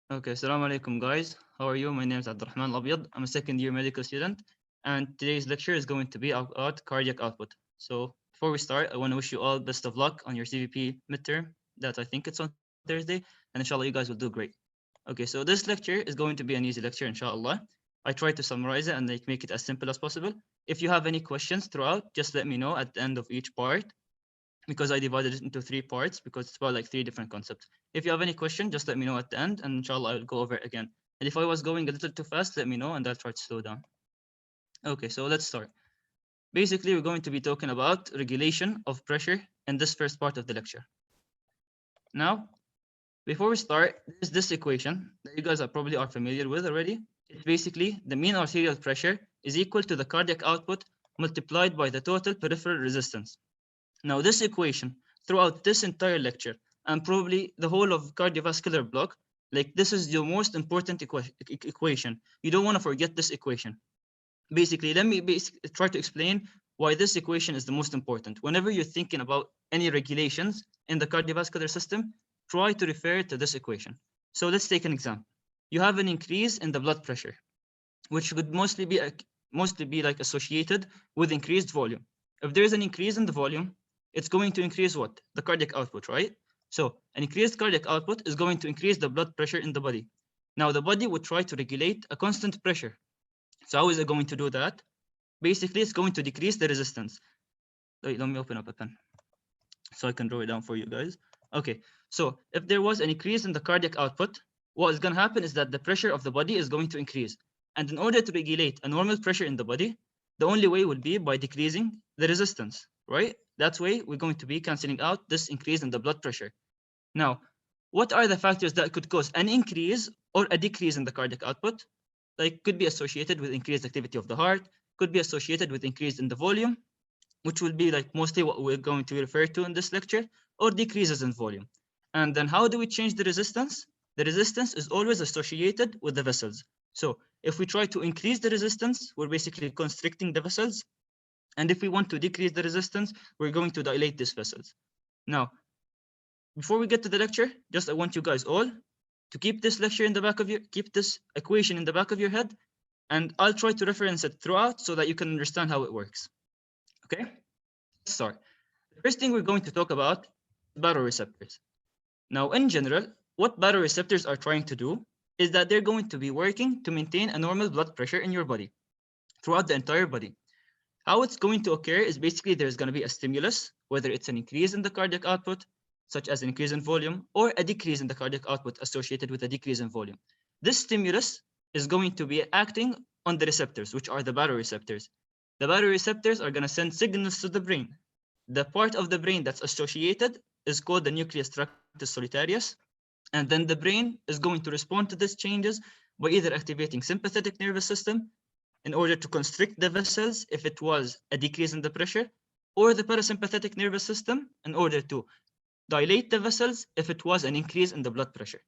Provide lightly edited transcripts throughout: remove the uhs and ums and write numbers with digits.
Okay, assalamu alaikum guys. How are you? My name is Abdulrahman Alabyad. I'm a second year medical student, and today's lecture is going to be about cardiac output. So before we start, I want to wish you all best of luck on your CVP midterm that I think it's on Thursday, and inshallah you guys will do great. Okay, so this lecture is going to be an easy lecture, inshallah. I tried to summarize it and make it as simple as possible. If you have any questions throughout, just let me know at the end of each part, because I divided it into 3 parts because it's about like 3 different concepts. If you have any question, just let me know at the end, and inshallah I'll go over it again. And if I was going a little too fast, let me know and I'll try to slow down. Okay, so let's start. Basically, we're going to be talking about regulation of pressure in this first part of the lecture. Now, before we start, there's this equation that you guys are familiar with already. It's basically the mean arterial pressure is equal to the cardiac output multiplied by the total peripheral resistance. Now, this equation, throughout this entire lecture, and probably the whole of cardiovascular block, like this is the most important equation. You don't want to forget this equation. Basically, let me try to explain why this equation is the most important. Whenever you're thinking about any regulations in the cardiovascular system, try to refer to this equation. So let's take an example. You have an increase in the blood pressure, which would mostly be like associated with increased volume. If there is an increase in the volume, it's going to increase what? The cardiac output, right? So an increased cardiac output is going to increase the blood pressure in the body. Now the body would try to regulate a constant pressure. So how is it going to do that? Basically, it's going to decrease the resistance. Wait, let me open up a pen so I can draw it down for you guys. Okay, so if there was an increase in the cardiac output, what is going to happen is that the pressure of the body is going to increase. And in order to regulate a normal pressure in the body, the only way will be by decreasing the resistance, right? That way, we're going to be canceling out this increase in the blood pressure. Now, what are the factors that could cause an increase or a decrease in the cardiac output? Like, could be associated with increased activity of the heart, could be associated with increase in the volume, which will be like mostly what we're going to refer to in this lecture, or decreases in volume. And then how do we change the resistance? The resistance is always associated with the vessels. So if we try to increase the resistance, we're basically constricting the vessels. And if we want to decrease the resistance, we're going to dilate these vessels. Now, before we get to the lecture, just I want you guys all to keep this lecture in the back of keep this equation in the back of your head, and I'll try to reference it throughout so that you can understand how it works. Okay, let's start. The first thing we're going to talk about is baroreceptors. Now, in general, what baroreceptors are trying to do is that they're going to be working to maintain a normal blood pressure in your body throughout the entire body. How it's going to occur is basically there's going to be a stimulus, whether it's an increase in the cardiac output, such as an increase in volume, or a decrease in the cardiac output associated with a decrease in volume. This stimulus is going to be acting on the receptors, which are the baroreceptors. The baroreceptors are going to send signals to the brain. The part of the brain that's associated is called the nucleus tractus solitarius. And then the brain is going to respond to these changes by either activating sympathetic nervous system in order to constrict the vessels if it was a decrease in the pressure, or the parasympathetic nervous system in order to dilate the vessels if it was an increase in the blood pressure.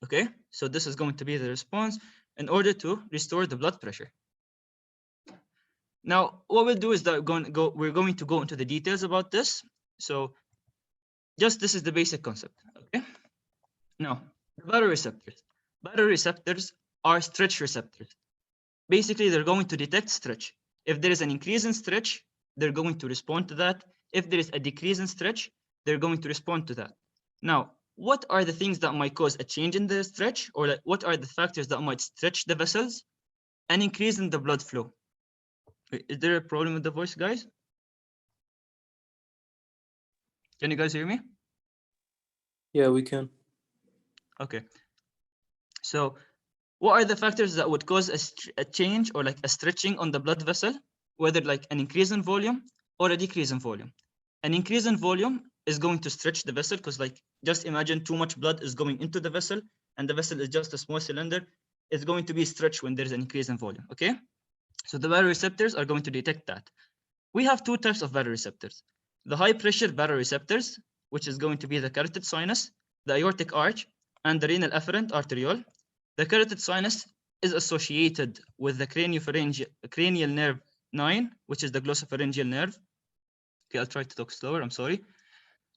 Okay, so this is going to be the response in order to restore the blood pressure. Now, what we'll do is that we're going to go into the details about this. So just this is the basic concept, okay? Now, baroreceptors. Baroreceptors are stretch receptors. Basically, they're going to detect stretch. If there is an increase in stretch, they're going to respond to that. If there is a decrease in stretch, they're going to respond to that. Now, what are the things that might cause a change in the stretch, or like what are the factors that might stretch the vessels? An increase in the blood flow. Is there a problem with the voice, guys? Can you guys hear me? Yeah, we can. Okay. So what are the factors that would cause a change or like a stretching on the blood vessel, whether like an increase in volume or a decrease in volume? An increase in volume is going to stretch the vessel because like just imagine too much blood is going into the vessel and the vessel is just a small cylinder. It's going to be stretched when there's an increase in volume, okay? So the baroreceptors are going to detect that. We have 2 types of baroreceptors. The high pressure baroreceptors, which is going to be the carotid sinus, the aortic arch, and the renal afferent arteriole. The carotid sinus is associated with the cranial nerve 9, which is the glossopharyngeal nerve. Okay, I'll try to talk slower, I'm sorry.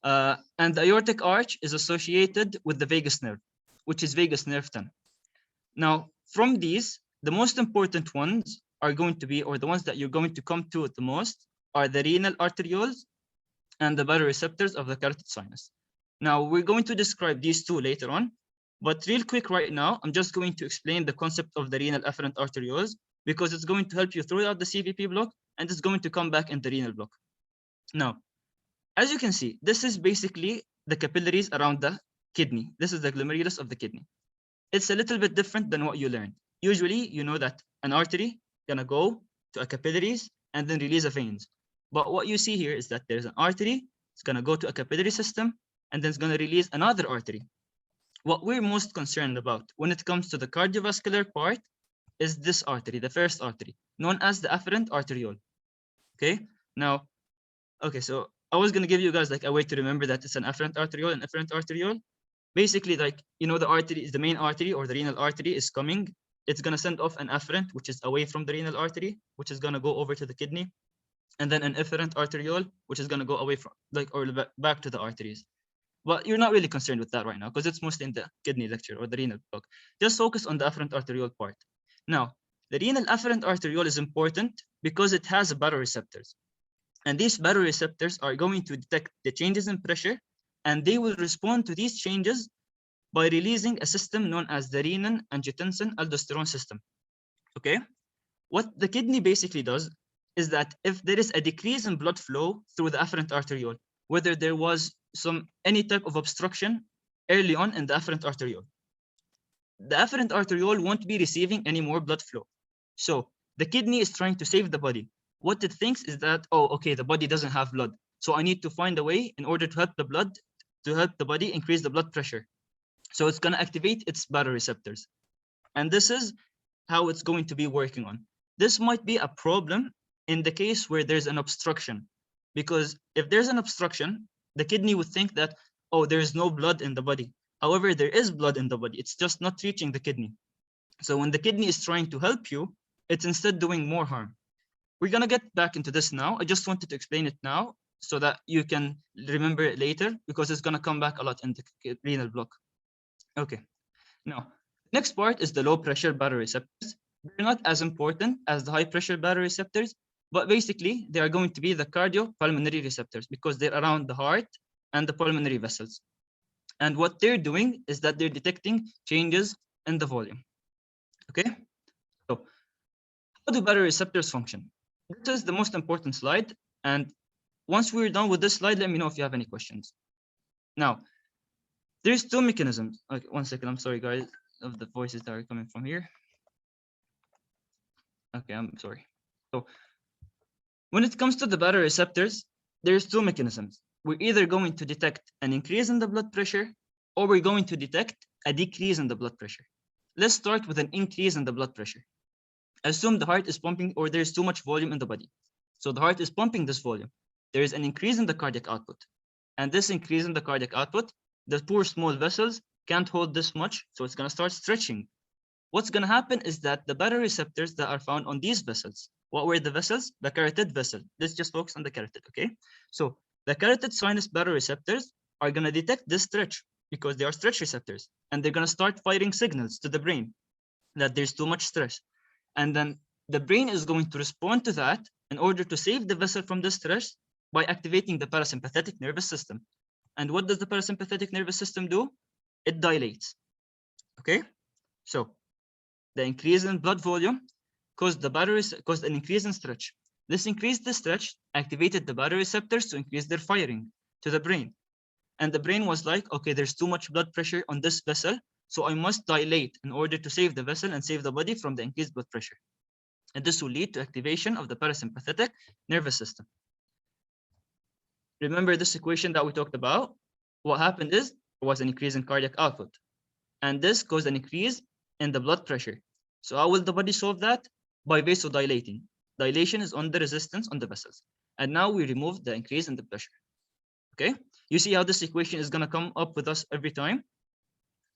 And the aortic arch is associated with the vagus nerve. which is vagus nerve 10. Now, from these, the most important ones are going to be, or the ones that you're going to come to the most, are the renal arterioles and the baroreceptors of the carotid sinus. Now, we're going to describe these two later on, but real quick right now, I'm just going to explain the concept of the renal afferent arterioles because it's going to help you throughout the CVP block and it's going to come back in the renal block. Now, as you can see, this is basically the capillaries around the kidney. This is the glomerulus of the kidney. It's a little bit different than what you learned. Usually, you know that an artery gonna go to a capillaries and then release a veins. But what you see here is that there's an artery, it's gonna go to a capillary system, and then it's gonna release another artery. What we're most concerned about when it comes to the cardiovascular part is this artery, the first artery, known as the afferent arteriole. Okay, now, okay, so I was gonna give you guys like a way to remember that it's an afferent arteriole and afferent arteriole. Basically, like, you know, the artery is the main artery or the renal artery is coming. It's gonna send off an afferent, which is away from the renal artery, which is gonna go over to the kidney, and then an efferent arteriole, which is gonna go away from back to the arteries. But you're not really concerned with that right now because it's mostly in the kidney lecture or the renal block. Just focus on the afferent arteriole part. Now, the renal afferent arteriole is important because it has baroreceptors. And these baroreceptors are going to detect the changes in pressure, and they will respond to these changes by releasing a system known as the renin-angiotensin aldosterone system. Okay? What the kidney basically does is that if there is a decrease in blood flow through the afferent arteriole, whether there was any type of obstruction early on in the afferent arteriole, the afferent arteriole won't be receiving any more blood flow. So the kidney is trying to save the body. What it thinks is that, oh, okay, the body doesn't have blood. So I need to find a way in order to help the body increase the blood pressure. So it's going to activate its baroreceptors. And this is how it's going to be working on. This might be a problem in the case where there's an obstruction, because if there's an obstruction, the kidney would think that, oh, there's no blood in the body. However, there is blood in the body. It's just not reaching the kidney. So when the kidney is trying to help you, it's instead doing more harm. We're going to get back into this now. I just wanted to explain it now so that you can remember it later, because it's going to come back a lot in the renal block. Okay. Now, next part is the low pressure baroreceptors. They're not as important as the high pressure baroreceptors, but basically they are going to be the cardiopulmonary receptors because they're around the heart and the pulmonary vessels. And what they're doing is that they're detecting changes in the volume. Okay. So how do baroreceptors function? This is the most important slide. And once we're done with this slide, let me know if you have any questions. Now, there's two mechanisms. Okay, 1 second. I'm sorry, guys, of the voices that are coming from here. Okay, I'm sorry. So when it comes to the baroreceptors, there's two mechanisms. We're either going to detect an increase in the blood pressure, or we're going to detect a decrease in the blood pressure. Let's start with an increase in the blood pressure. Assume the heart is pumping, or there's too much volume in the body. So the heart is pumping this volume. There is an increase in the cardiac output. And this increase in the cardiac output, the poor small vessels can't hold this much, so it's going to start stretching. What's going to happen is that the baroreceptors that are found on these vessels, what were the vessels? The carotid vessel. Let's just focus on the carotid, okay? So the carotid sinus baroreceptors are going to detect this stretch because they are stretch receptors, and they're going to start firing signals to the brain that there's too much stress. And then the brain is going to respond to that in order to save the vessel from the stress by activating the parasympathetic nervous system. And what does the parasympathetic nervous system do? It dilates. Okay? So the increase in blood volume caused an increase in stretch. This increased the stretch, activated the baroreceptors to increase their firing to the brain. And the brain was like, okay, there's too much blood pressure on this vessel, so I must dilate in order to save the vessel and save the body from the increased blood pressure. And this will lead to activation of the parasympathetic nervous system. Remember this equation that we talked about? What happened is there was an increase in cardiac output, and this caused an increase in the blood pressure. So how will the body solve that? By vasodilating. Dilation is on the resistance on the vessels. And now we remove the increase in the pressure. Okay? You see how this equation is going to come up with us every time?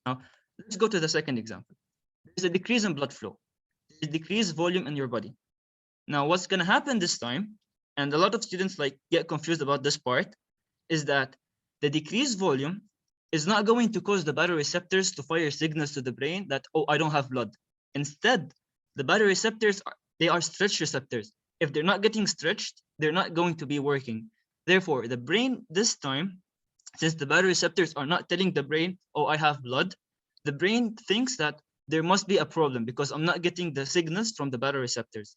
Now, let's go to the second example. There's a decrease in blood flow. There's a decreased volume in your body. Now, what's going to happen this time, and a lot of students get confused about this part, is that the decreased volume is not going to cause the baroreceptors to fire signals to the brain that, oh, I don't have blood. Instead, the baroreceptors they are stretch receptors. If they're not getting stretched, they're not going to be working. Therefore, the brain this time, since the baroreceptors are not telling the brain, oh, I have blood, the brain thinks that there must be a problem because I'm not getting the signals from the baroreceptors.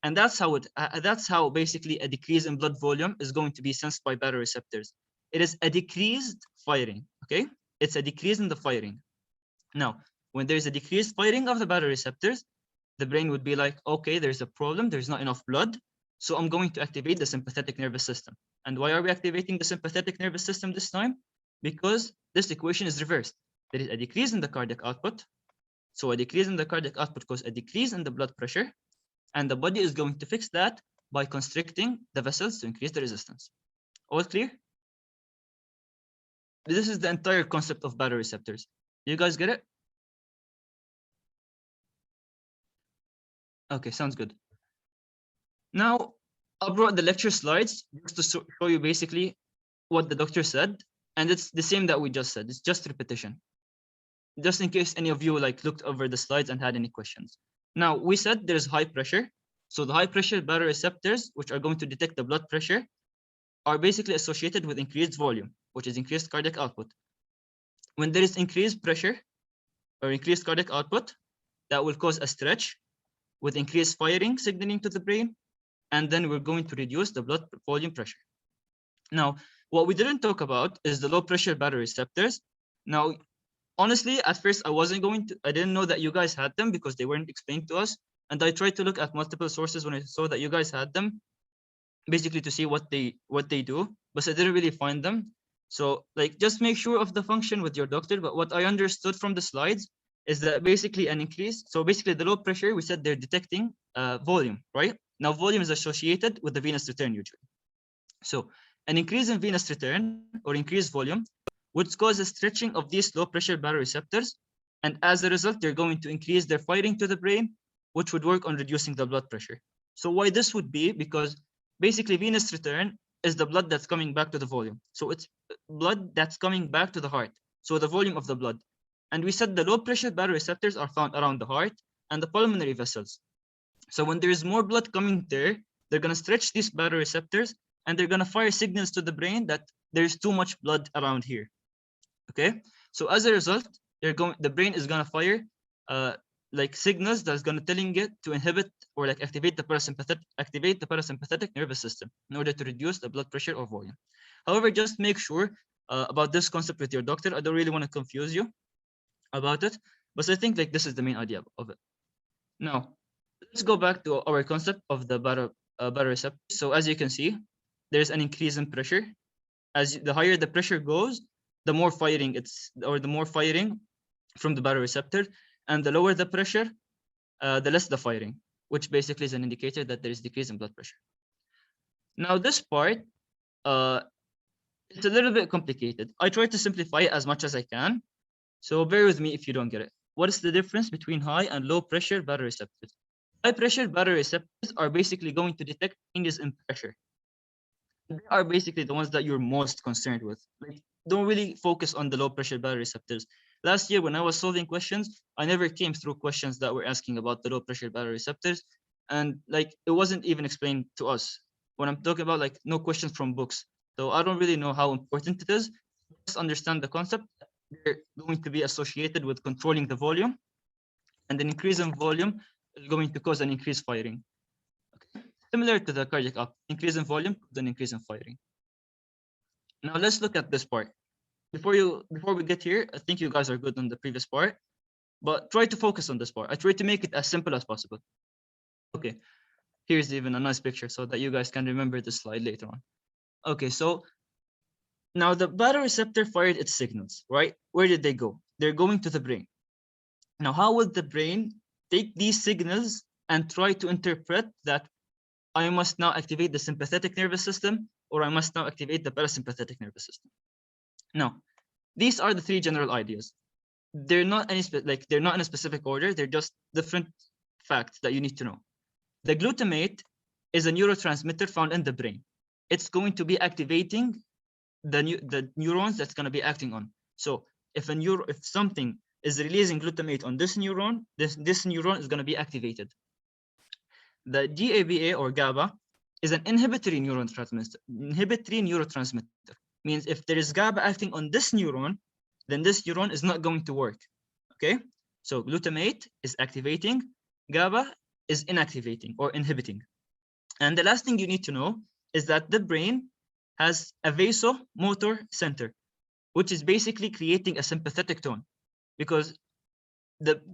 And that's how basically a decrease in blood volume is going to be sensed by baroreceptors. It is a decreased firing, okay? It's a decrease in the firing. Now, when there's a decreased firing of the baroreceptors, the brain would be like, okay, there's a problem, there's not enough blood, so I'm going to activate the sympathetic nervous system. And why are we activating the sympathetic nervous system this time? Because this equation is reversed. There is a decrease in the cardiac output. So a decrease in the cardiac output causes a decrease in the blood pressure, and the body is going to fix that by constricting the vessels to increase the resistance. All clear? This is the entire concept of baroreceptors. You guys get it? Okay, sounds good. Now, I brought the lecture slides just to show you basically what the doctor said, and it's the same that we just said. It's just repetition, just in case any of you like looked over the slides and had any questions. Now, we said there's high pressure. So the high pressure baroreceptors, which are going to detect the blood pressure, are basically associated with increased volume, which is increased cardiac output. When there is increased pressure or increased cardiac output, that will cause a stretch with increased firing signaling to the brain, and then we're going to reduce the blood volume pressure. Now, what we didn't talk about is the low pressure baroreceptors. Now, honestly, at first I didn't know that you guys had them because they weren't explained to us. And I tried to look at multiple sources when I saw that you guys had them, basically to see what they do, but I didn't really find them. So like, just make sure of the function with your doctor. But what I understood from the slides is that basically an increase. So basically the low pressure, we said they're detecting volume, right? Now volume is associated with the venous return usually. So an increase in venous return or increased volume would cause a stretching of these low pressure baroreceptors. And as a result, they're going to increase their firing to the brain, which would work on reducing the blood pressure. So why this would be? Because basically venous return is the blood that's coming back to the volume. So it's blood that's coming back to the heart. So the volume of the blood. And we said the low pressure baroreceptors are found around the heart and the pulmonary vessels. So when there is more blood coming there, they're going to stretch these baroreceptors and they're going to fire signals to the brain that there's too much blood around here. Okay. So as a result, the brain is going to fire like signals that's going to telling it to inhibit or like activate the parasympathetic nervous system in order to reduce the blood pressure or volume. However, just make sure about this concept with your doctor. I don't really want to confuse you about it, but I think like this is the main idea of it. Now, let's go back to our concept of the baroreceptor. So as you can see, there's an increase in pressure. As the higher the pressure goes, the more firing the more firing from the baroreceptor, and the lower the pressure, the less the firing, which basically is an indicator that there is decrease in blood pressure. Now this part, it's a little bit complicated. I try to simplify it as much as I can, so bear with me if you don't get it. What is the difference between high and low pressure baroreceptors? High pressure baroreceptors are basically going to detect changes in pressure. They are basically the ones that you're most concerned with. Like, don't really focus on the low pressure baroreceptors. Last year, when I was solving questions, I never came through questions that were asking about the low pressure baroreceptors. And like, it wasn't even explained to us. When I'm talking about like no questions from books. So I don't really know how important it is. Just understand the concept. They're going to be associated with controlling the volume. And an increase in volume is going to cause an increased firing. Okay. Similar to the cardiac output, increase in volume, then increase in firing. Now let's look at this part. Before we get here, I think you guys are good on the previous part, but try to focus on this part. I try to make it as simple as possible. Okay, here's even a nice picture so that you guys can remember this slide later on. Okay, so now the baroreceptor fired its signals, right? Where did they go? They're going to the brain. Now, how would the brain take these signals and try to interpret that I must now activate the sympathetic nervous system, or I must now activate the parasympathetic nervous system? Now, these are the three general ideas. They're not they're not in a specific order. They're just different facts that you need to know. The glutamate is a neurotransmitter found in the brain. It's going to be activating the neurons that's going to be acting on. So if something is releasing glutamate on this neuron, this neuron is going to be activated. The GABA or GABA is an inhibitory neurotransmitter. Means if there is GABA acting on this neuron, then this neuron is not going to work. Okay, so glutamate is activating, GABA is inactivating or inhibiting. And the last thing you need to know is that the brain has a vasomotor center, which is basically creating a sympathetic tone, because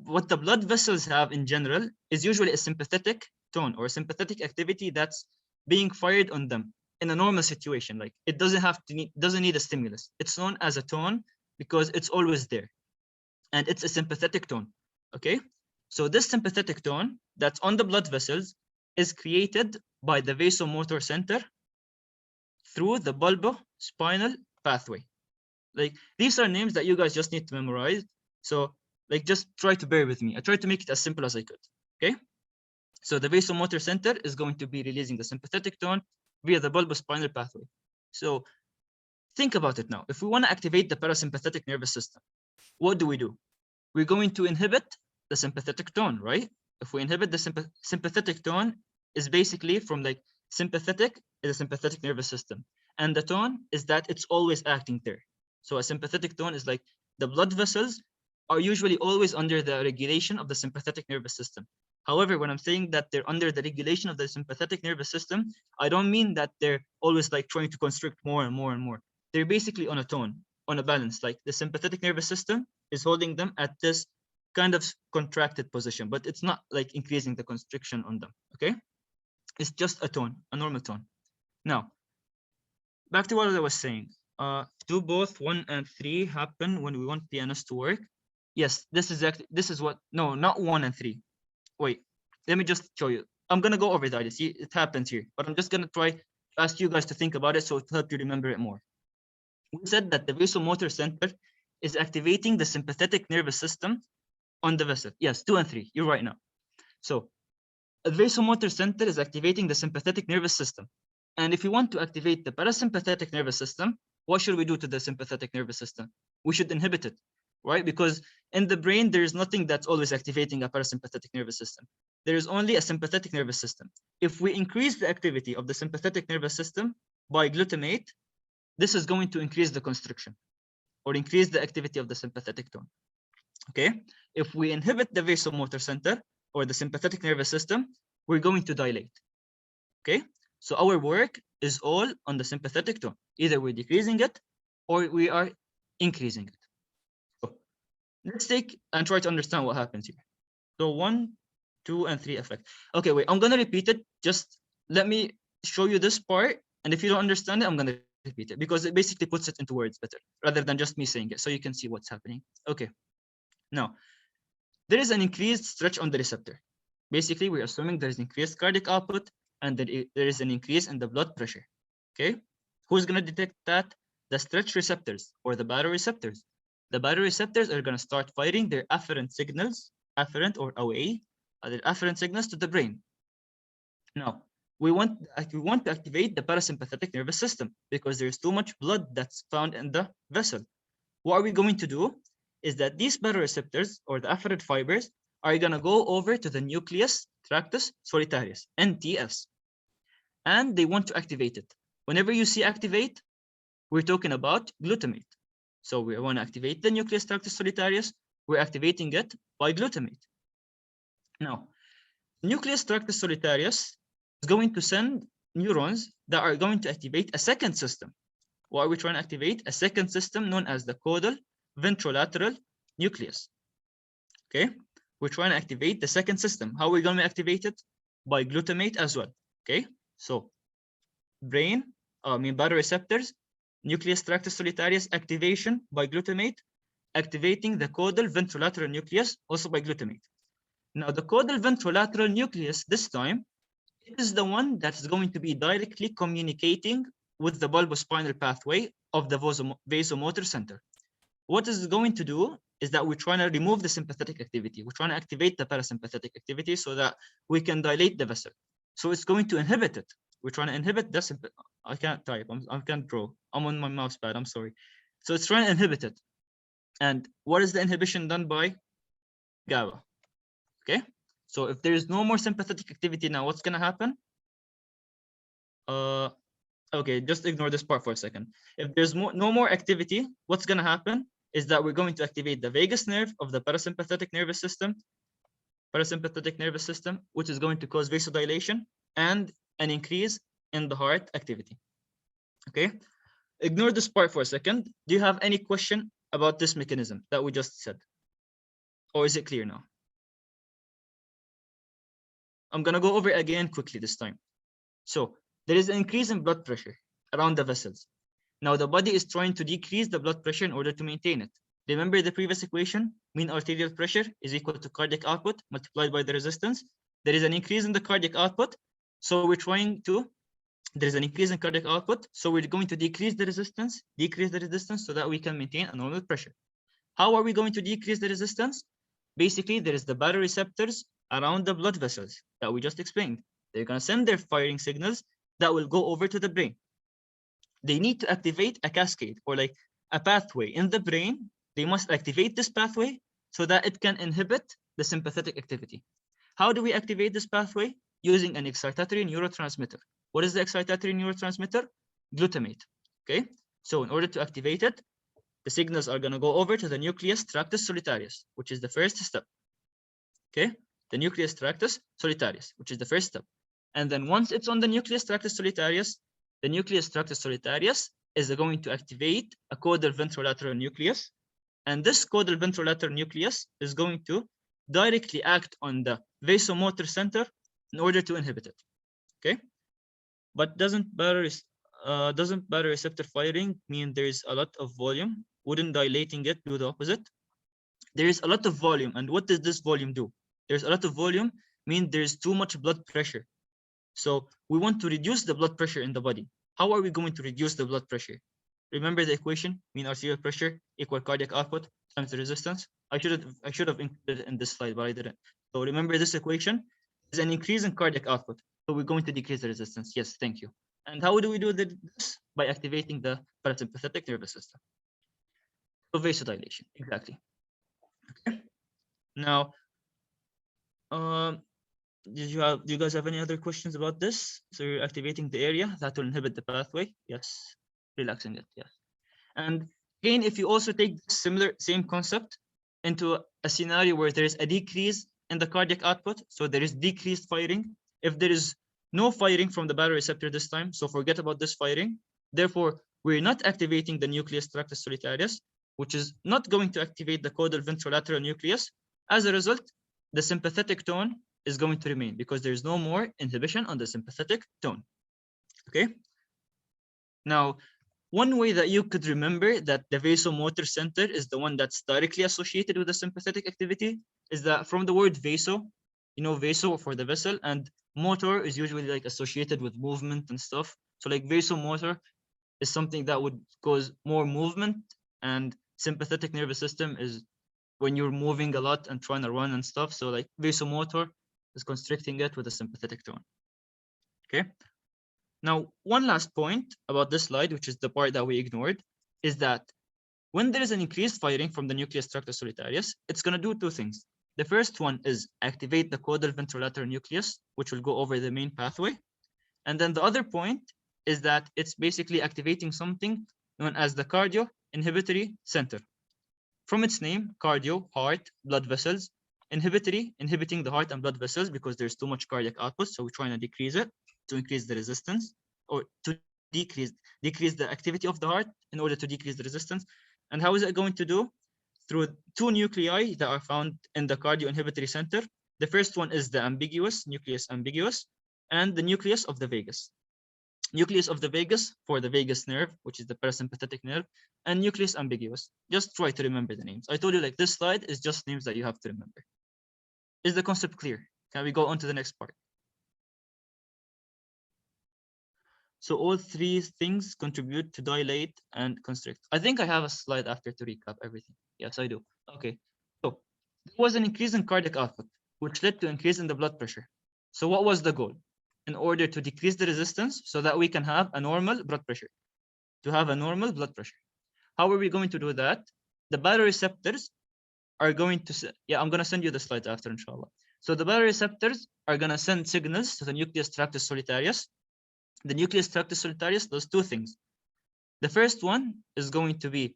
what the blood vessels have in general is usually a sympathetic tone or sympathetic activity that's being fired on them in a normal situation. Like it doesn't need a stimulus. It's known as a tone because it's always there, and it's a sympathetic tone. Okay, so this sympathetic tone that's on the blood vessels is created by the vasomotor center through the bulbospinal pathway. Like these are names that you guys just need to memorize. So like just try to bear with me. I tried to make it as simple as I could. Okay, so the vasomotor center is going to be releasing the sympathetic tone via the bulbospinal pathway. So think about it now. If we want to activate the parasympathetic nervous system, what do? We're going to inhibit the sympathetic tone, right? If we inhibit the sympathetic tone, is basically from like sympathetic is a sympathetic nervous system, and the tone is that it's always acting there. So a sympathetic tone is like the blood vessels are usually always under the regulation of the sympathetic nervous system. However, when I'm saying that they're under the regulation of the sympathetic nervous system, I don't mean that they're always like trying to constrict more and more and more. They're basically on a tone, on a balance. Like the sympathetic nervous system is holding them at this kind of contracted position, but it's not like increasing the constriction on them. Okay, it's just a tone, a normal tone. Now, back to what I was saying. Do both 1 and 3 happen when we want PNS to work? Yes, this is what, no, not 1 and 3. Wait, let me just show you. I'm gonna go over that. See, it happens here, but I'm just gonna try to ask you guys to think about it so to help you remember it more. We said that the vasomotor center is activating the sympathetic nervous system on the vessel. Yes, 2 and 3. You're right now. So the vasomotor center is activating the sympathetic nervous system. And if we want to activate the parasympathetic nervous system, what should we do to the sympathetic nervous system? We should inhibit it, right? Because in the brain, there is nothing that's always activating a parasympathetic nervous system. There is only a sympathetic nervous system. If we increase the activity of the sympathetic nervous system by glutamate, this is going to increase the constriction or increase the activity of the sympathetic tone. Okay, if we inhibit the vasomotor center or the sympathetic nervous system, we're going to dilate. Okay, so our work is all on the sympathetic tone. Either we're decreasing it or we are increasing it. So let's take and try to understand what happens here. So 1, 2, and 3 effect. Okay, wait, I'm gonna repeat it. Just let me show you this part, and if you don't understand it, I'm gonna repeat it because it basically puts it into words better rather than just me saying it, so you can see what's happening. Okay, now there is an increased stretch on the receptor. Basically, we're assuming there is increased cardiac output and that there is an increase in the blood pressure. Okay, who's gonna detect that? The stretch receptors or the baroreceptors. The baroreceptors are gonna start firing their afferent signals, afferent or OA, their afferent signals to the brain. Now, we want to activate the parasympathetic nervous system because there's too much blood that's found in the vessel. What are we going to do is that these baroreceptors or the afferent fibers are going to go over to the nucleus tractus solitarius, NTS, and they want to activate it. Whenever you see activate, we're talking about glutamate. So we want to activate the nucleus tractus solitarius. We're activating it by glutamate. Now, nucleus tractus solitarius is going to send neurons that are going to activate a second system. What are we trying to activate? A second system known as the caudal ventrolateral nucleus. Okay, we're trying to activate the second system. How are we going to activate it? By glutamate as well. Okay, so baroreceptors, nucleus tractus solitarius activation by glutamate, activating the caudal ventrolateral nucleus also by glutamate. Now the caudal ventrolateral nucleus this time, it is the one that's going to be directly communicating with the bulbospinal pathway of the vasomotor center. What is going to do is that we're trying to remove the sympathetic activity. We're trying to activate the parasympathetic activity so that we can dilate the vessel. So it's going to inhibit it. We're trying to inhibit this. I can't type. I can't draw. I'm on my mouse pad. I'm sorry. So it's trying to inhibit it. And what is the inhibition done by? GABA. Okay. So if there is no more sympathetic activity now, what's gonna happen? Okay, just ignore this part for a second. If there's no more activity, what's gonna happen is that we're going to activate the vagus nerve of the parasympathetic nervous system, which is going to cause vasodilation and an increase in the heart activity. Okay, ignore this part for a second. Do you have any question about this mechanism that we just said? Or is it clear now? I'm gonna go over it again quickly this time. So there is an increase in blood pressure around the vessels. Now the body is trying to decrease the blood pressure in order to maintain it. Remember the previous equation? Mean arterial pressure is equal to cardiac output multiplied by the resistance. There is an increase in the cardiac output. So we're trying to, there's an increase in cardiac output. So we're going to decrease the resistance so that we can maintain a normal pressure. How are we going to decrease the resistance? Basically, there is the baroreceptors around the blood vessels that we just explained. They're going to send their firing signals that will go over to the brain. They need to activate a cascade or like a pathway in the brain. They must activate this pathway so that it can inhibit the sympathetic activity. How do we activate this pathway? Using an excitatory neurotransmitter. What is the excitatory neurotransmitter? Glutamate. Okay. So in order to activate it, the signals are going to go over to the nucleus tractus solitarius, which is the first step. Okay. The nucleus tractus solitarius, which is the first step. And then once it's on the nucleus tractus solitarius, the nucleus tractus solitarius is going to activate a caudal ventrolateral nucleus. And this caudal ventrolateral nucleus is going to directly act on the vasomotor center in order to inhibit it. Okay. But doesn't baroreceptor firing mean there's a lot of volume? Wouldn't dilating it do the opposite? There is a lot of volume. And what does this volume do? There's a lot of volume mean there's too much blood pressure. So we want to reduce the blood pressure in the body. How are we going to reduce the blood pressure? Remember the equation, mean arterial pressure equal cardiac output times the resistance. I should have included it in this slide, but I didn't. So remember this equation is an increase in cardiac output. So we're going to decrease the resistance. Yes, thank you. And how do we do this? By activating the parasympathetic nervous system. So vasodilation, exactly. Okay. Now, do you guys have any other questions about this? So you're activating the area that will inhibit the pathway. Yes, relaxing it. Yes. And again, if you also take same concept into a scenario where there is a decrease in the cardiac output, so there is decreased firing. If there is no firing from the baroreceptor this time, so forget about this firing. Therefore, we're not activating the nucleus tractus solitarius, which is not going to activate the caudal ventrolateral nucleus. As a result, the sympathetic tone is going to remain because there's no more inhibition on the sympathetic tone. Okay. Now, one way that you could remember that the vasomotor center is the one that's directly associated with the sympathetic activity is that from the word vaso, you know, vaso for the vessel, and motor is usually like associated with movement and stuff. So like vasomotor is something that would cause more movement, and sympathetic nervous system is when you're moving a lot and trying to run and stuff. So like vasomotor is constricting it with a sympathetic tone. Okay. Now, one last point about this slide, which is the part that we ignored, is that when there is an increased firing from the nucleus tractus solitarius, it's going to do two things. The first one is activate the caudal ventrolateral nucleus, which will go over the main pathway. And then the other point is that it's basically activating something known as the cardio inhibitory center. From its name, cardio, heart, blood vessels, inhibiting the heart and blood vessels because there's too much cardiac output. So we're trying to decrease it to increase the resistance, or to decrease the activity of the heart in order to decrease the resistance. And how is it going to do? Through two nuclei that are found in the cardio inhibitory center. The first one is the nucleus ambiguous, and the nucleus of the vagus. Nucleus of the vagus for the vagus nerve, which is the parasympathetic nerve, and nucleus ambiguous. Just try to remember the names. I told you like this slide is just names that you have to remember. Is the concept clear? Can we go on to the next part? So all three things contribute to dilate and constrict. I think I have a slide after to recap everything. Yes, I do. Okay. So there was an increase in cardiac output, which led to increase in the blood pressure. So what was the goal? In order to decrease the resistance so that we can have a normal blood pressure. To have a normal blood pressure. How are we going to do that? the baroreceptors are going to, yeah, I'm going to send you the slides after, inshallah. So the baroreceptors are going to send signals to the nucleus tractus solitarius. The nucleus tractus solitarius does two things. The first one is going to be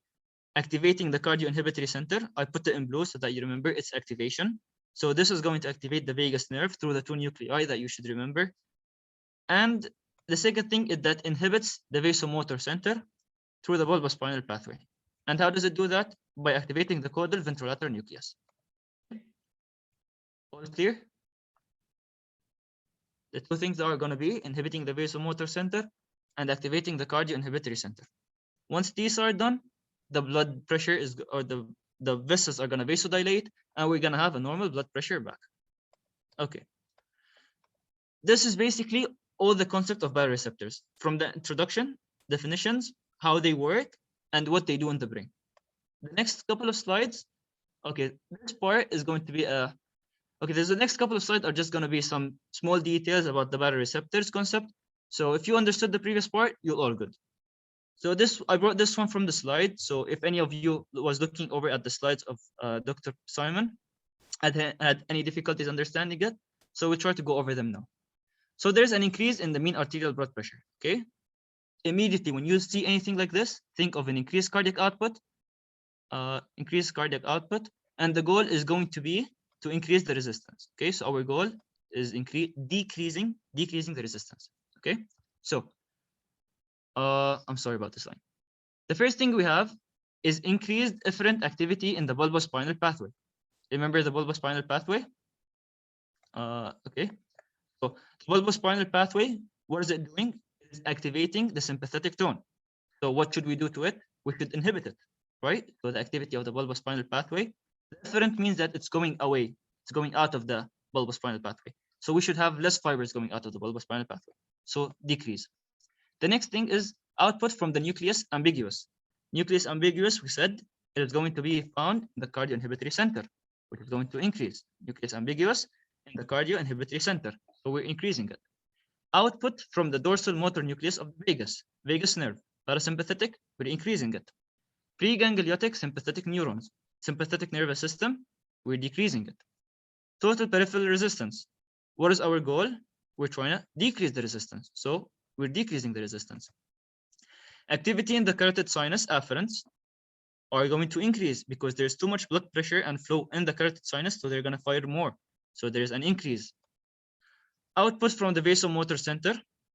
activating the cardioinhibitory center. I put it in blue so that you remember its activation. So this is going to activate the vagus nerve through the two nuclei that you should remember. And the second thing is that inhibits the vasomotor center through the bulbospinal pathway. And how does it do that? By activating the caudal ventrolateral nucleus. All clear? The two things are going to be inhibiting the vasomotor center and activating the cardioinhibitory center. Once these are done, the blood pressure is, or the vessels are going to vasodilate, and we're going to have a normal blood pressure back. Okay. This is basically all the concept of baroreceptors, from the introduction, definitions, how they work, and what they do in the brain. The next couple of slides, okay, this part is going to be a, okay, there's the next couple of slides are just going to be some small details about the baroreceptors concept. So if you understood the previous part, you're all good. So this, I brought this one from the slide. So if any of you was looking over at the slides of Dr. Simon, had any difficulties understanding it, so we try to go over them now. So there's an increase in the mean arterial blood pressure, okay? Immediately when you see anything like this, think of an increased cardiac output, and the goal is going to be to increase the resistance, okay? So our goal is decreasing the resistance, okay? So, I'm sorry about this line. The first thing we have is increased efferent activity in the bulbospinal pathway. Remember the bulbospinal pathway? Okay. So the bulbospinal pathway, what is it doing? It's activating the sympathetic tone. So what should we do to it? We should inhibit it, right? So the activity of the bulbospinal pathway. Efferent means that it's going away. It's going out of the bulbospinal pathway. So we should have less fibers going out of the bulbospinal pathway. So decrease. The next thing is output from the nucleus ambiguous. Nucleus ambiguous, we said, it is going to be found in the cardioinhibitory center, which is going to increase. Nucleus ambiguous in the cardioinhibitory center. So we're increasing it. Output from the dorsal motor nucleus of the vagus nerve, parasympathetic, we're increasing it. Pregangliotic sympathetic neurons, sympathetic nervous system, we're decreasing it. Total peripheral resistance. What is our goal? We're trying to decrease the resistance. So we're decreasing the resistance. Activity in the carotid sinus afferents are going to increase because there's too much blood pressure and flow in the carotid sinus, so they're going to fire more. So there's an increase. Output from the vasomotor center,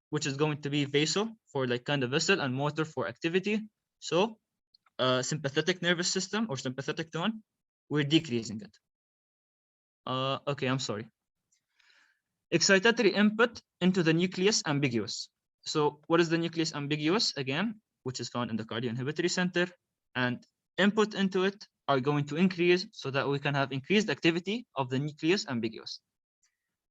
which is going to be vaso for like kind of vessel and motor for activity. So sympathetic nervous system or sympathetic tone, we're decreasing it. Okay, I'm sorry. Excitatory input into the nucleus ambiguous. So what is the nucleus ambiguous? Again, which is found in the cardioinhibitory center, and input into it are going to increase so that we can have increased activity of the nucleus ambiguous.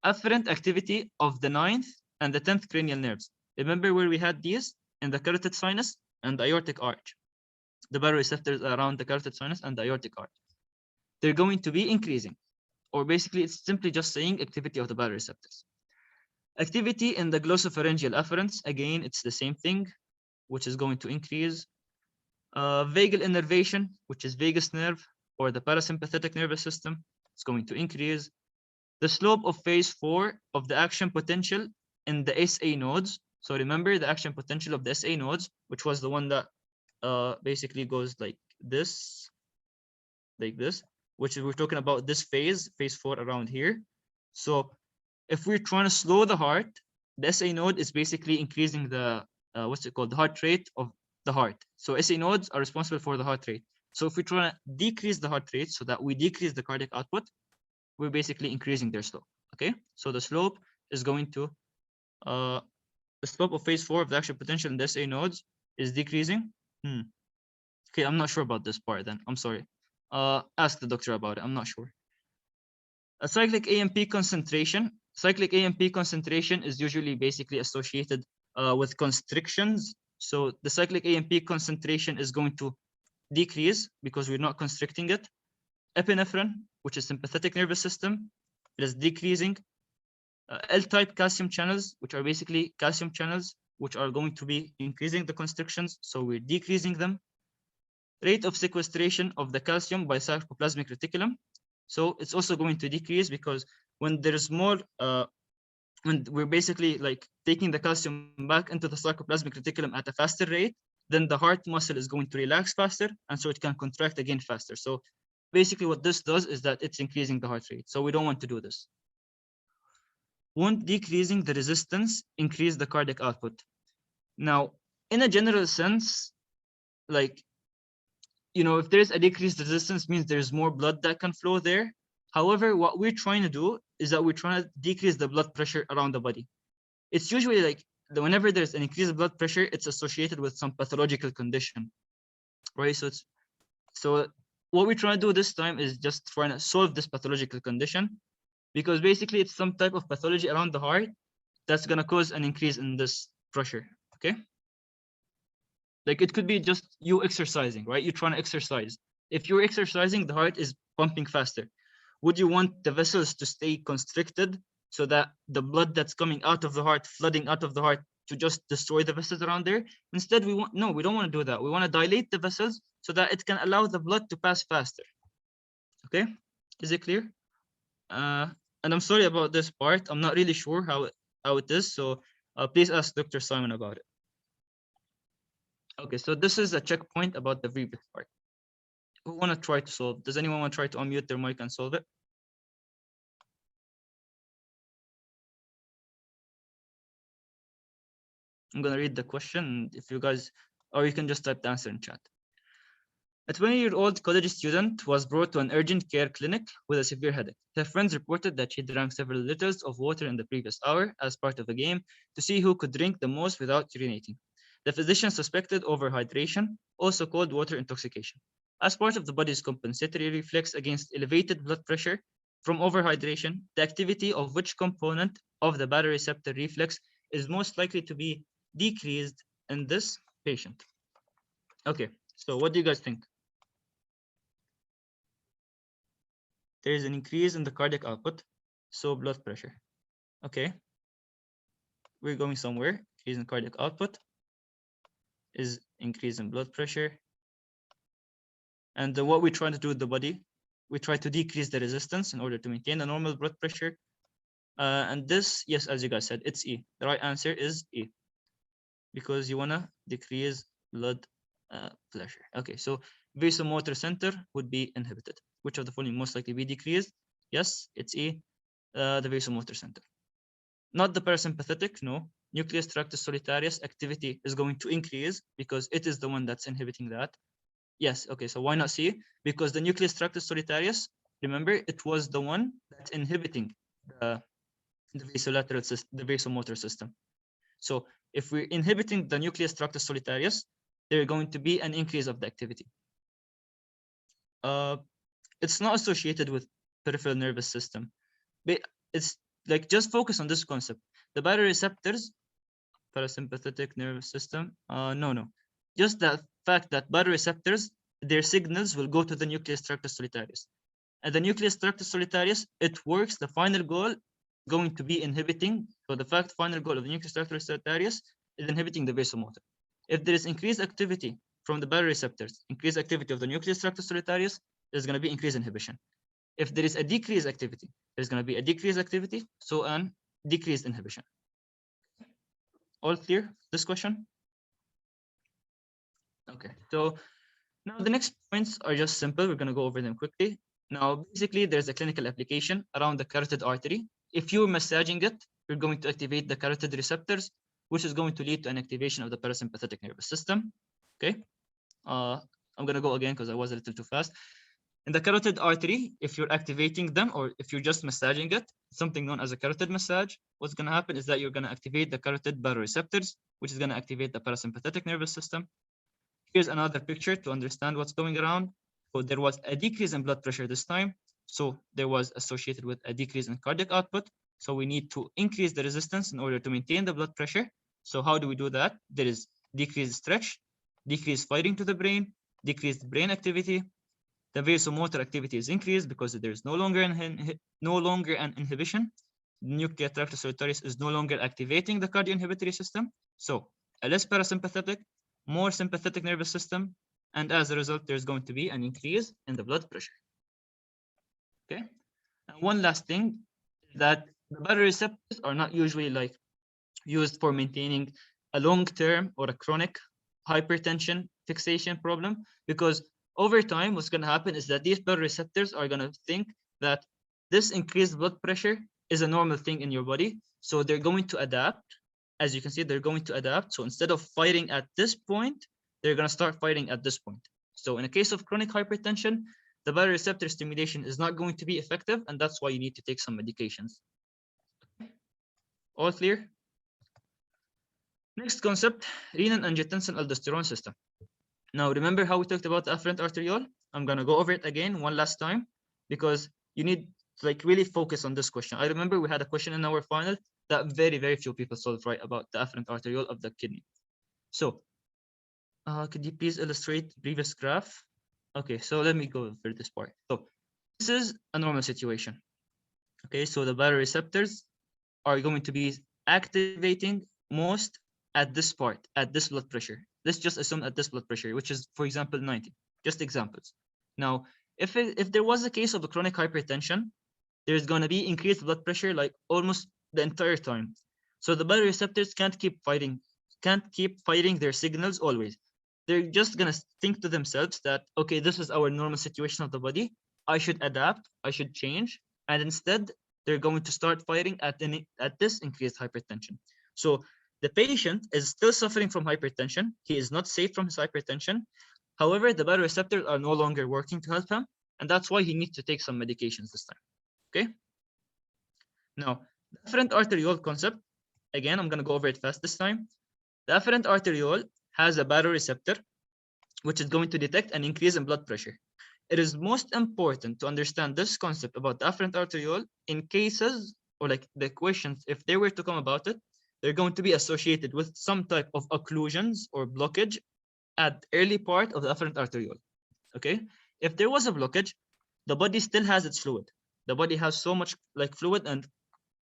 Afferent activity of the 9th and the 10th cranial nerves. Remember where we had these? In the carotid sinus and the aortic arch. The baroreceptors around the carotid sinus and the aortic arch. They're going to be increasing, or basically it's simply just saying activity of the baroreceptors. Activity in the glossopharyngeal afferents, again, it's the same thing, which is going to increase. Vagal innervation, which is vagus nerve or the parasympathetic nervous system, it's going to increase. The slope of phase 4 of the action potential in the SA nodes. So remember the action potential of the SA nodes, which was the one that basically goes like this, which is we're talking about this phase 4 around here. So if we're trying to slow the heart, the SA node is basically increasing the the heart rate of the heart. So SA nodes are responsible for the heart rate. So if we're trying to decrease the heart rate so that we decrease the cardiac output, we're basically increasing their slope. Okay, so the slope is going to the slope of phase 4 of the action potential in the SA nodes is decreasing. Okay, I'm not sure about this part then. I'm sorry. Ask the doctor about it. I'm not sure. A cyclic AMP concentration. Cyclic AMP concentration is usually basically associated with constrictions. So the cyclic AMP concentration is going to decrease because we're not constricting it. Epinephrine, which is sympathetic nervous system, it is decreasing. L-type calcium channels, which are basically calcium channels, which are going to be increasing the constrictions. So we're decreasing them. rate of sequestration of the calcium by sarcoplasmic reticulum. So it's also going to decrease because when there's more, when we're basically like taking the calcium back into the sarcoplasmic reticulum at a faster rate, then the heart muscle is going to relax faster, and so it can contract again faster. So basically what this does is that it's increasing the heart rate. So we don't want to do this. Won't decreasing the resistance increase the cardiac output? Now, in a general sense, like, if there's a decreased resistance, means there's more blood that can flow there. However, what we're trying to do is that we're trying to decrease the blood pressure around the body. It's usually like whenever there's an increased blood pressure, it's associated with some pathological condition, right? So what we're trying to do this time is just trying to solve this pathological condition, because basically it's some type of pathology around the heart that's going to cause an increase in this pressure. Okay, like it could be just you exercising, right? You're trying to exercise. If you're exercising, the heart is pumping faster. Would you want the vessels to stay constricted so that the blood that's coming out of the heart, flooding out of the heart, to just destroy the vessels around there? Instead, we don't want to do that. We want to dilate the vessels so that it can allow the blood to pass faster. Okay, is it clear? And I'm sorry about this part. I'm not really sure how it is. So please ask Dr. Simon about it. Okay, so this is a checkpoint about the rebreath part. Who want to try to solve? Does anyone want to try to unmute their mic and solve it? I'm going to read the question. If you guys, or you can just type the answer in chat. A 20-year-old college student was brought to an urgent care clinic with a severe headache. Her friends reported that she drank several liters of water in the previous hour as part of a game to see who could drink the most without urinating. The physician suspected overhydration, also called water intoxication. As part of the body's compensatory reflex against elevated blood pressure from overhydration, the activity of which component of the baroreceptor reflex is most likely to be decreased in this patient? Okay, so what do you guys think? There is an increase in the cardiac output, so blood pressure. Okay, we're going somewhere. Increase in cardiac output is increase in blood pressure. And what we're trying to do with the body, we try to decrease the resistance in order to maintain a normal blood pressure. And this, yes, as you guys said, it's E. The right answer is E, because you want to decrease blood pressure. Okay, so vasomotor center would be inhibited. Which of the following most likely be decreased? Yes, it's E, the vasomotor center. Not the parasympathetic, no. Nucleus tractus solitarius activity is going to increase because it is the one that's inhibiting that. Yes, okay, so why not C? Because the nucleus tractus solitarius, remember, it was the one that's inhibiting the vasolateral system, the vasomotor system. So if we're inhibiting the nucleus tractus solitarius, there's going to be an increase of the activity. It's not associated with peripheral nervous system, but it's like just focus on this concept. The baroreceptors, parasympathetic nervous system. No. Just the fact that baroreceptors, their signals will go to the nucleus tractus solitarius. And the nucleus tractus solitarius, it works, the final goal going to be inhibiting. So the final goal of the nucleus tractus solitarius is inhibiting the vasomotor. If there is increased activity from the baroreceptors, increased activity of the nucleus tractus solitarius, there's going to be increased inhibition. If there is a decreased activity, there's going to be a decreased activity, so an decreased inhibition. All clear this question? Okay, so now the next points are just simple. We're going to go over them quickly. Now, basically, there's a clinical application around the carotid artery. If you're massaging it, you're going to activate the carotid receptors, which is going to lead to an activation of the parasympathetic nervous system. Okay, I'm going to go again because I was a little too fast. In the carotid artery, if you're activating them or if you're just massaging it, something known as a carotid massage, what's going to happen is that you're going to activate the carotid baroreceptors, which is going to activate the parasympathetic nervous system. Here's another picture to understand what's going around. So there was a decrease in blood pressure this time. So there was associated with a decrease in cardiac output. So we need to increase the resistance in order to maintain the blood pressure. So how do we do that? There is decreased stretch, decreased firing to the brain, decreased brain activity. The vasomotor activity is increased because there is no longer an inhibition. The nucleus tractus solitarius is no longer activating the cardioinhibitory system. So a less parasympathetic, more sympathetic nervous system, and as a result, there's going to be an increase in the blood pressure. Okay. And one last thing is that the baroreceptors are not usually like used for maintaining a long-term or a chronic hypertension fixation problem, because over time, what's going to happen is that these baroreceptors are going to think that this increased blood pressure is a normal thing in your body. So they're going to adapt. As you can see, they're going to adapt. So instead of fighting at this point, they're going to start fighting at this point. So in a case of chronic hypertension, the baroreceptor stimulation is not going to be effective, and that's why you need to take some medications. All clear? Next concept, renin-angiotensin-aldosterone system. Now, remember how we talked about the afferent arteriole? I'm going to go over it again one last time, because you need to like really focus on this question. I remember we had a question in our final that very, very few people solved right about the afferent arteriole of the kidney. So, could you please illustrate the previous graph? Okay, so let me go over this part. So, this is a normal situation. Okay, so the baroreceptors are going to be activating most at this part, at this blood pressure. Let's just assume at this blood pressure, which is, for example, 90. Just examples. Now, if there was a case of a chronic hypertension, there's going to be increased blood pressure like almost the entire time. So the baroreceptors can't keep fighting their signals always. They're just going to think to themselves that, okay, this is our normal situation of the body. I should adapt, I should change. And instead, they're going to start fighting at this increased hypertension. So the patient is still suffering from hypertension. He is not safe from his hypertension. However, the baroreceptors are no longer working to help him, and that's why he needs to take some medications this time. Okay. Now, the afferent arteriole concept. Again, I'm going to go over it fast this time. The afferent arteriole has a baroreceptor, which is going to detect an increase in blood pressure. It is most important to understand this concept about the afferent arteriole in cases, or like the questions, if they were to come about it, they're going to be associated with some type of occlusions or blockage at early part of the afferent arteriole. Okay, if there was a blockage, the body still has its fluid. The body has so much like fluid and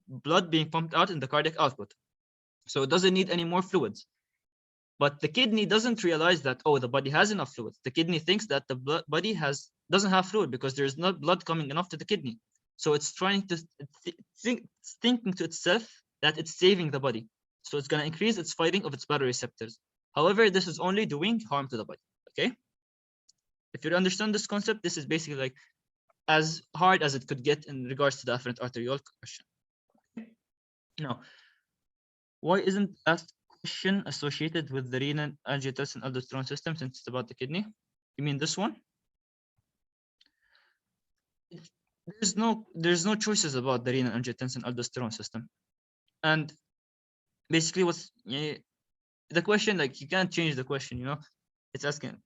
blood being pumped out in the cardiac output, so it doesn't need any more fluids. But the kidney doesn't realize that, oh, the body has enough fluid. The kidney thinks that the body doesn't have fluid because there's not blood coming enough to the kidney. So it's trying to thinking to itself that it's saving the body. So it's going to increase its fighting of its baroreceptors. However, this is only doing harm to the body. Okay. If you understand this concept, this is basically like as hard as it could get in regards to the afferent arteriole question. Now, why isn't that question associated with the renal angiotensin aldosterone system, since it's about the kidney? You mean this one? There's no choices about the renal angiotensin aldosterone system, and basically what's the question, like you can't change the question, you know. It's asking,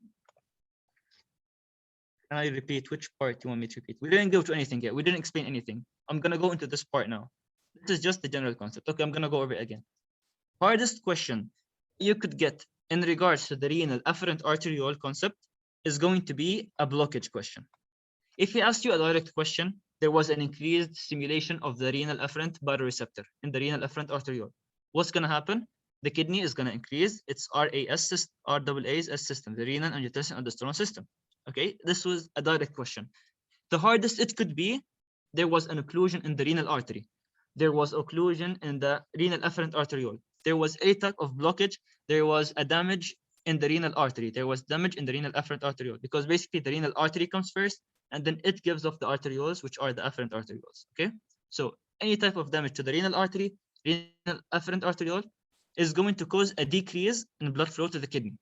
can I repeat which part you want me to repeat? We didn't go to anything yet. We didn't explain anything. I'm gonna go into this part now. This is just the general concept. Okay, I'm gonna go over it again. Hardest question you could get in regards to the renal afferent arteriole concept is going to be a blockage question. If he asked you a direct question, there was an increased stimulation of the renal afferent baroreceptor in the renal afferent arteriole. What's going to happen? The kidney is going to increase its RAAS system, the renal angiotensin aldosterone system. Okay, this was a direct question. The hardest it could be, there was an occlusion in the renal artery. There was occlusion in the renal afferent arteriole. There was a type of blockage. There was a damage in the renal artery. There was damage in the renal afferent arteriole, because basically the renal artery comes first, and then it gives off the arterioles, which are the afferent arterioles. Okay, so any type of damage to the renal artery, renal afferent arteriole, is going to cause a decrease in blood flow to the kidney.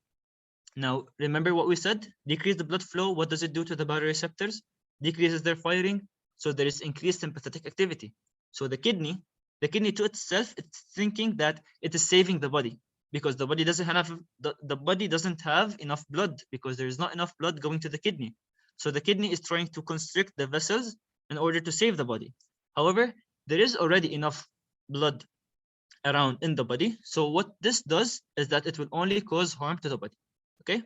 Now, remember what we said? Decrease the blood flow. What does it do to the baroreceptors? Decreases their firing. So there is increased sympathetic activity. So the kidney to itself, it's thinking that it is saving the body, because the body doesn't have the body doesn't have enough blood, because there is not enough blood going to the kidney. So the kidney is trying to constrict the vessels in order to save the body. However, there is already enough blood around in the body. So what this does is that it will only cause harm to the body. Okay.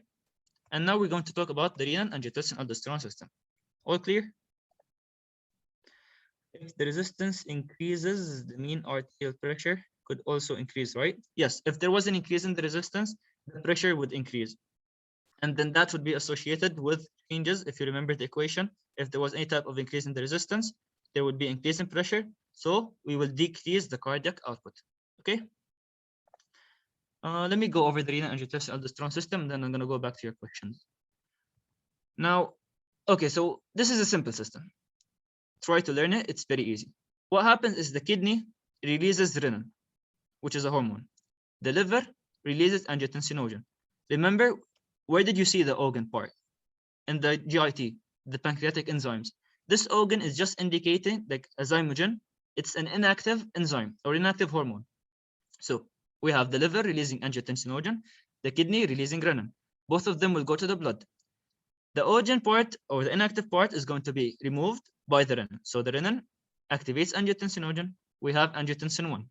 And now we're going to talk about the renal angiotensin aldosterone system. All clear? If the resistance increases, the mean arterial pressure could also increase, right? Yes, if there was an increase in the resistance, the pressure would increase. And then that would be associated with changes. If you remember the equation, if there was any type of increase in the resistance, there would be increase in pressure. So we will decrease the cardiac output. Okay. Let me go over the renal angiotensin aldosterone system, and then I'm going to go back to your questions. Now, okay, so this is a simple system. Try to learn it. It's very easy. What happens is the kidney releases renal, which is a hormone. The liver releases angiotensinogen. Remember, where did you see the organ part? In the GIT, the pancreatic enzymes. This organ is just indicating like a zymogen. It's an inactive enzyme or inactive hormone. So we have the liver releasing angiotensinogen, the kidney releasing renin. Both of them will go to the blood. The organ part or the inactive part is going to be removed by the renin. So the renin activates angiotensinogen. We have angiotensin 1.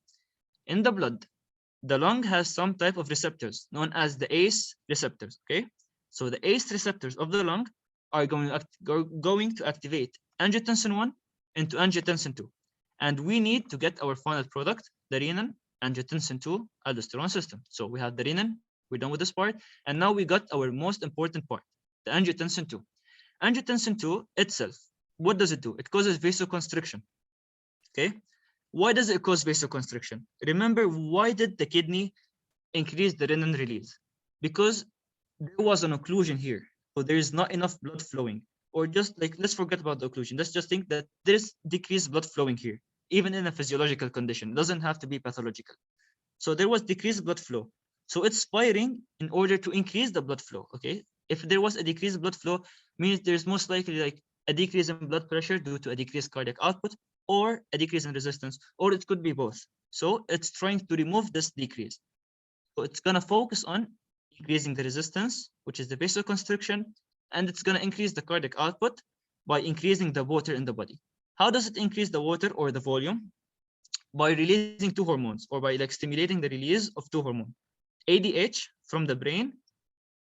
In the blood, the lung has some type of receptors known as the ACE receptors. Okay, so the ACE receptors of the lung are going to activate angiotensin 1 into angiotensin 2. And we need to get our final product, the renin angiotensin 2 aldosterone system. So we have the renin, we're done with this part. And now we got our most important part, the angiotensin 2. Angiotensin 2 itself, what does it do? It causes vasoconstriction. Okay, why does it cause vasoconstriction? Remember, why did the kidney increase the renin release? Because there was an occlusion here, so there is not enough blood flowing. Or just like, let's forget about the occlusion. Let's just think that there's decreased blood flowing here, even in a physiological condition. It doesn't have to be pathological. So there was decreased blood flow. So it's firing in order to increase the blood flow. Okay, if there was a decreased blood flow, means there's most likely like a decrease in blood pressure due to a decreased cardiac output, or a decrease in resistance, or it could be both. So it's trying to remove this decrease. So it's going to focus on increasing the resistance, which is the vasoconstriction, and it's going to increase the cardiac output by increasing the water in the body. How does it increase the water or the volume? By releasing two hormones, or by like stimulating the release of two hormones, ADH from the brain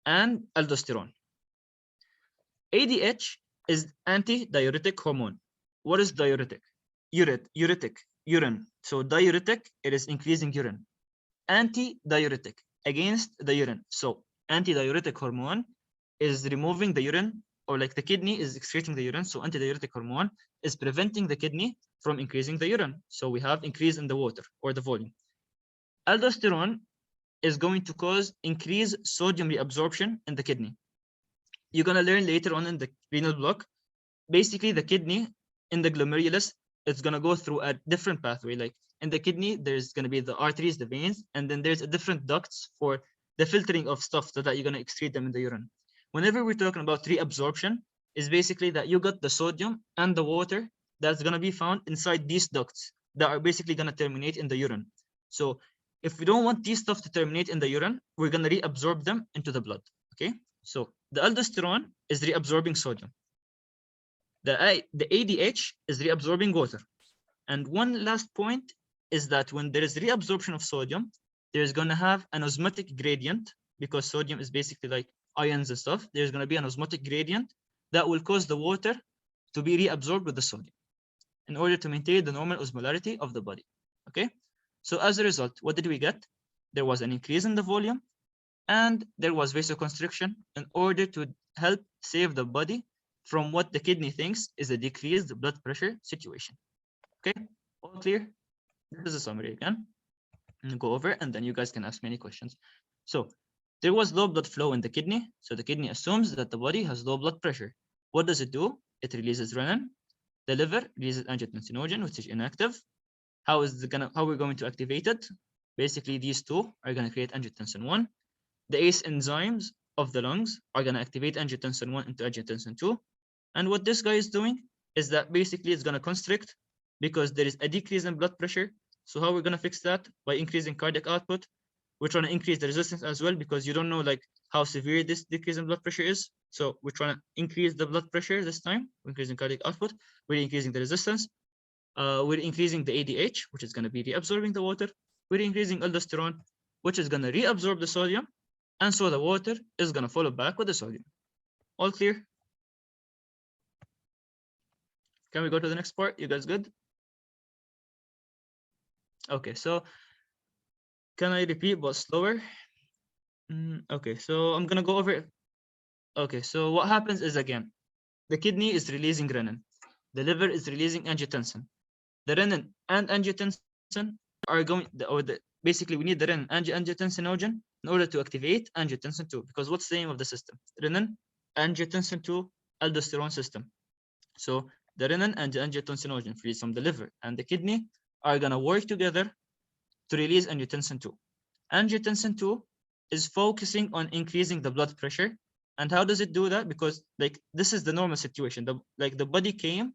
and aldosterone. ADH is anti-diuretic hormone. What is diuretic? Urine. So diuretic, it is increasing urine. Anti-diuretic, against the urine. So anti-diuretic hormone is removing the urine, or like the kidney is excreting the urine. So anti-diuretic hormone is preventing the kidney from increasing the urine. So we have increase in the water or the volume. Aldosterone is going to cause increased sodium reabsorption in the kidney. You're going to learn later on in the renal block. Basically, the kidney in the glomerulus, it's going to go through a different pathway. Like in the kidney, there's going to be the arteries, the veins, and then there's a different ducts for the filtering of stuff so that you're going to excrete them in the urine. Whenever we're talking about reabsorption, is basically that you got the sodium and the water that's going to be found inside these ducts that are basically going to terminate in the urine. So if we don't want these stuff to terminate in the urine, we're going to reabsorb them into the blood. Okay, so the aldosterone is reabsorbing sodium. The ADH is reabsorbing water. And one last point is that when there is reabsorption of sodium, there's going to have an osmotic gradient, because sodium is basically like ions and stuff. There's going to be an osmotic gradient that will cause the water to be reabsorbed with the sodium in order to maintain the normal osmolarity of the body. Okay, so as a result, what did we get? There was an increase in the volume, and there was vasoconstriction in order to help save the body from what the kidney thinks is a decreased blood pressure situation. Okay, all clear? This is a summary again. I'll go over, and then you guys can ask me any questions. So there was low blood flow in the kidney. So the kidney assumes that the body has low blood pressure. What does it do? It releases renin. The liver releases angiotensinogen, which is inactive. How we're going to activate it? Basically, these two are going to create angiotensin 1. The ACE enzymes of the lungs are going to activate angiotensin 1 into angiotensin 2. And what this guy is doing is that basically it's going to constrict because there is a decrease in blood pressure. So how we're going to fix that? By increasing cardiac output. We're trying to increase the resistance as well, because you don't know like how severe this decrease in blood pressure is. So we're trying to increase the blood pressure this time. We're increasing cardiac output. We're increasing the resistance. We're increasing the ADH, which is going to be reabsorbing the water. We're increasing aldosterone, which is going to reabsorb the sodium. And so the water is going to follow back with the sodium. All clear? Can we go to the next part? You guys good? Okay, so can I repeat but slower? Okay, so I'm going to go over Okay, so what happens is, again, the kidney is releasing renin, the liver is releasing angiotensin. The renin and angiotensin are basically we need the renin angiotensinogen in order to activate angiotensin 2, because what's the name of the system? Renin angiotensin 2 aldosterone system. So the renin and the angiotensinogen released from the liver and the kidney are gonna work together to release angiotensin 2. Angiotensin 2 is focusing on increasing the blood pressure. And how does it do that? Because like this is the normal situation. The body came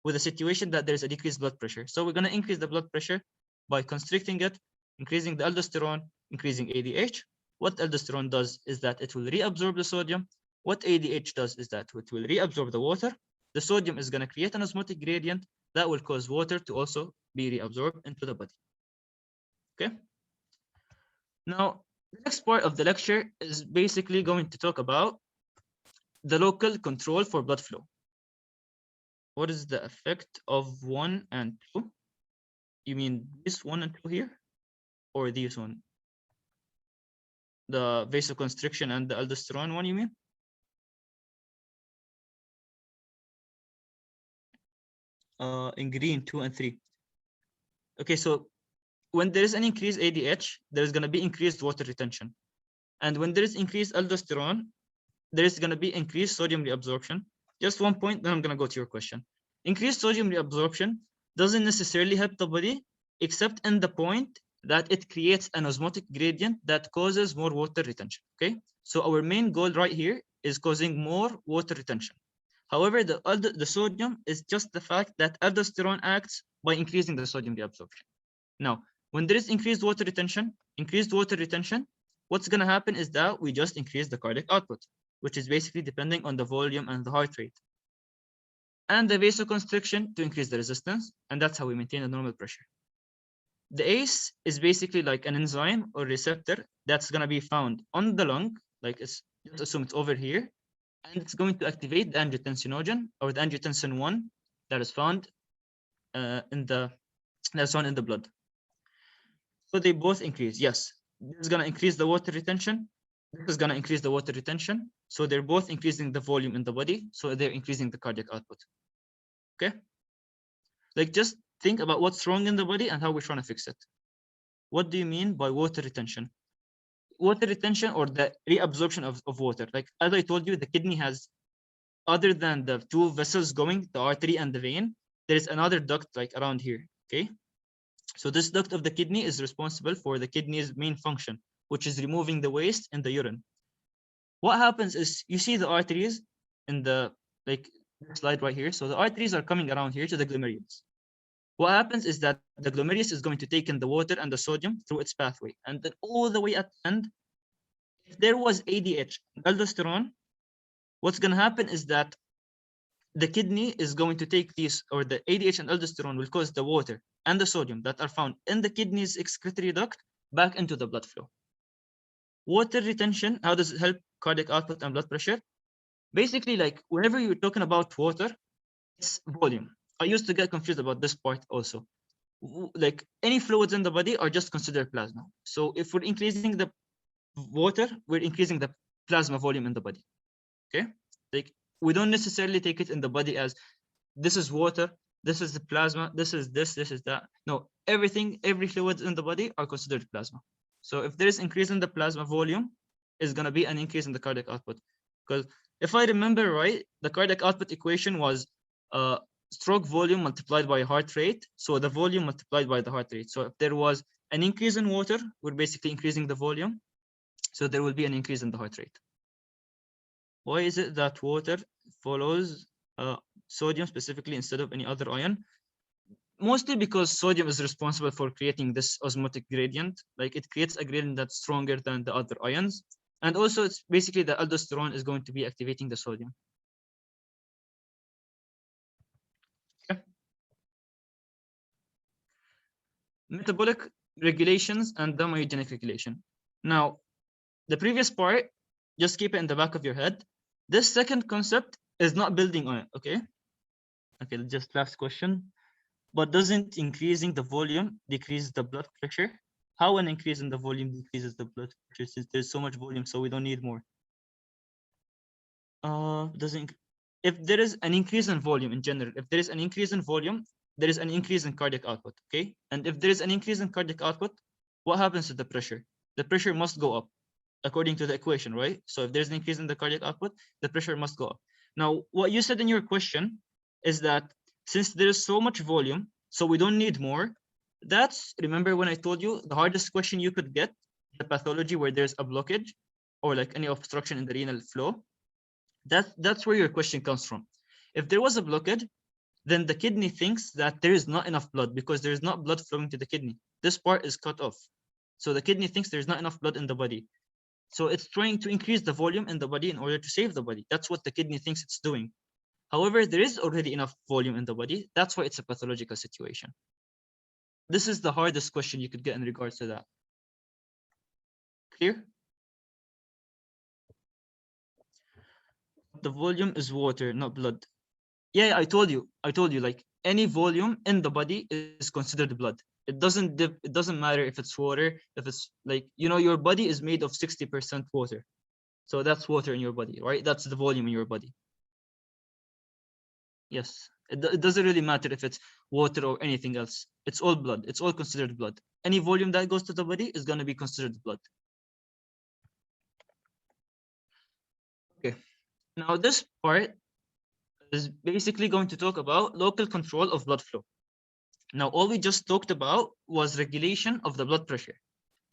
with a situation that there's a decreased blood pressure. So we're going to increase the blood pressure by constricting it, increasing the aldosterone, increasing ADH. What aldosterone does is that it will reabsorb the sodium. What ADH does is that it will reabsorb the water. The sodium is going to create an osmotic gradient that will cause water to also be reabsorbed into the body. Okay. Now, the next part of the lecture is basically going to talk about the local control for blood flow. What is the effect of 1 and 2? You mean this 1 and 2 here? Or this one? The vasoconstriction and the aldosterone one, you mean? In green, 2 and 3. Okay, so when there is an increased ADH, there is going to be increased water retention. And when there is increased aldosterone, there is going to be increased sodium reabsorption. Just one point, then I'm going to go to your question. Increased sodium reabsorption doesn't necessarily help the body, except in the point that it creates an osmotic gradient that causes more water retention. Okay, so our main goal right here is causing more water retention. However, the sodium is just the fact that aldosterone acts by increasing the sodium reabsorption. Now, when there is increased water retention, what's going to happen is that we just increase the cardiac output, which is basically depending on the volume and the heart rate. And the vasoconstriction to increase the resistance, and that's how we maintain a normal pressure. The ACE is basically like an enzyme or receptor that's going to be found on the lung, like let's assume it's over here, and it's going to activate the angiotensinogen or the angiotensin 1 that is found in the blood. So they both increase. Yes, this is going to increase the water retention. This is going to increase the water retention. So they're both increasing the volume in the body. So they're increasing the cardiac output. Okay. Like just think about what's wrong in the body and how we're trying to fix it. What do you mean by water retention? Water retention or the reabsorption of water. Like as I told you, the kidney has, other than the two vessels going, the artery and the vein, there is another duct like around here. Okay. So this duct of the kidney is responsible for the kidney's main function, which is removing the waste in the urine. What happens is you see the arteries in the slide right here. So the arteries are coming around here to the glomerulus. What happens is that the glomerulus is going to take in the water and the sodium through its pathway. And then all the way at the end, if there was ADH, aldosterone, what's going to happen is that the kidney is going to take these, or the ADH and aldosterone will cause the water and the sodium that are found in the kidney's excretory duct back into the blood flow. Water retention, how does it help cardiac output and blood pressure? Basically, like whenever you're talking about water, it's volume. I used to get confused about this part also. Like any fluids in the body are just considered plasma. So if we're increasing the water, we're increasing the plasma volume in the body. Okay, like we don't necessarily take it in the body as this is water, this is the plasma, this is this is that. No, every fluid in the body are considered plasma. So if there is increase in the plasma volume, is going to be an increase in the cardiac output. Because if I remember right, the cardiac output equation was stroke volume multiplied by heart rate. So the volume multiplied by the heart rate. So if there was an increase in water, we're basically increasing the volume. So there will be an increase in the heart rate. Why is it that water follows sodium specifically instead of any other ion? Mostly because sodium is responsible for creating this osmotic gradient. Like it creates a gradient that's stronger than the other ions. And also it's basically the aldosterone is going to be activating the sodium. Okay. Metabolic regulations and the myogenic regulation. Now, the previous part, just keep it in the back of your head. This second concept is not building on it, okay? Okay, just last question. But doesn't increasing the volume decrease the blood pressure? How an increase in the volume decreases the blood pressure since there's so much volume, so we don't need more? doesn't. If there is an increase in volume in general, if there is an increase in volume, there is an increase in cardiac output. Okay, and if there is an increase in cardiac output, what happens to the pressure? The pressure must go up, according to the equation, right? So if there's an increase in the cardiac output, the pressure must go up. Now, what you said in your question is that since there is so much volume, so we don't need more. That's, remember when I told you the hardest question you could get, the pathology where there's a blockage or like any obstruction in the renal flow. That's where your question comes from. If there was a blockage, then the kidney thinks that there is not enough blood because there is not blood flowing to the kidney. This part is cut off. So the kidney thinks there's not enough blood in the body. So it's trying to increase the volume in the body in order to save the body. That's what the kidney thinks it's doing. However, there is already enough volume in the body. That's why it's a pathological situation. This is the hardest question you could get in regards to that. Clear? The volume is water, not blood. Yeah, I told you, like any volume in the body is considered blood. It doesn't matter if it's water, if it's like, your body is made of 60% water. So that's water in your body, right? That's the volume in your body. Yes, it doesn't really matter if it's water or anything else. It's all blood. It's all considered blood. Any volume that goes to the body is going to be considered blood. Okay, now this part is basically going to talk about local control of blood flow. Now, all we just talked about was regulation of the blood pressure.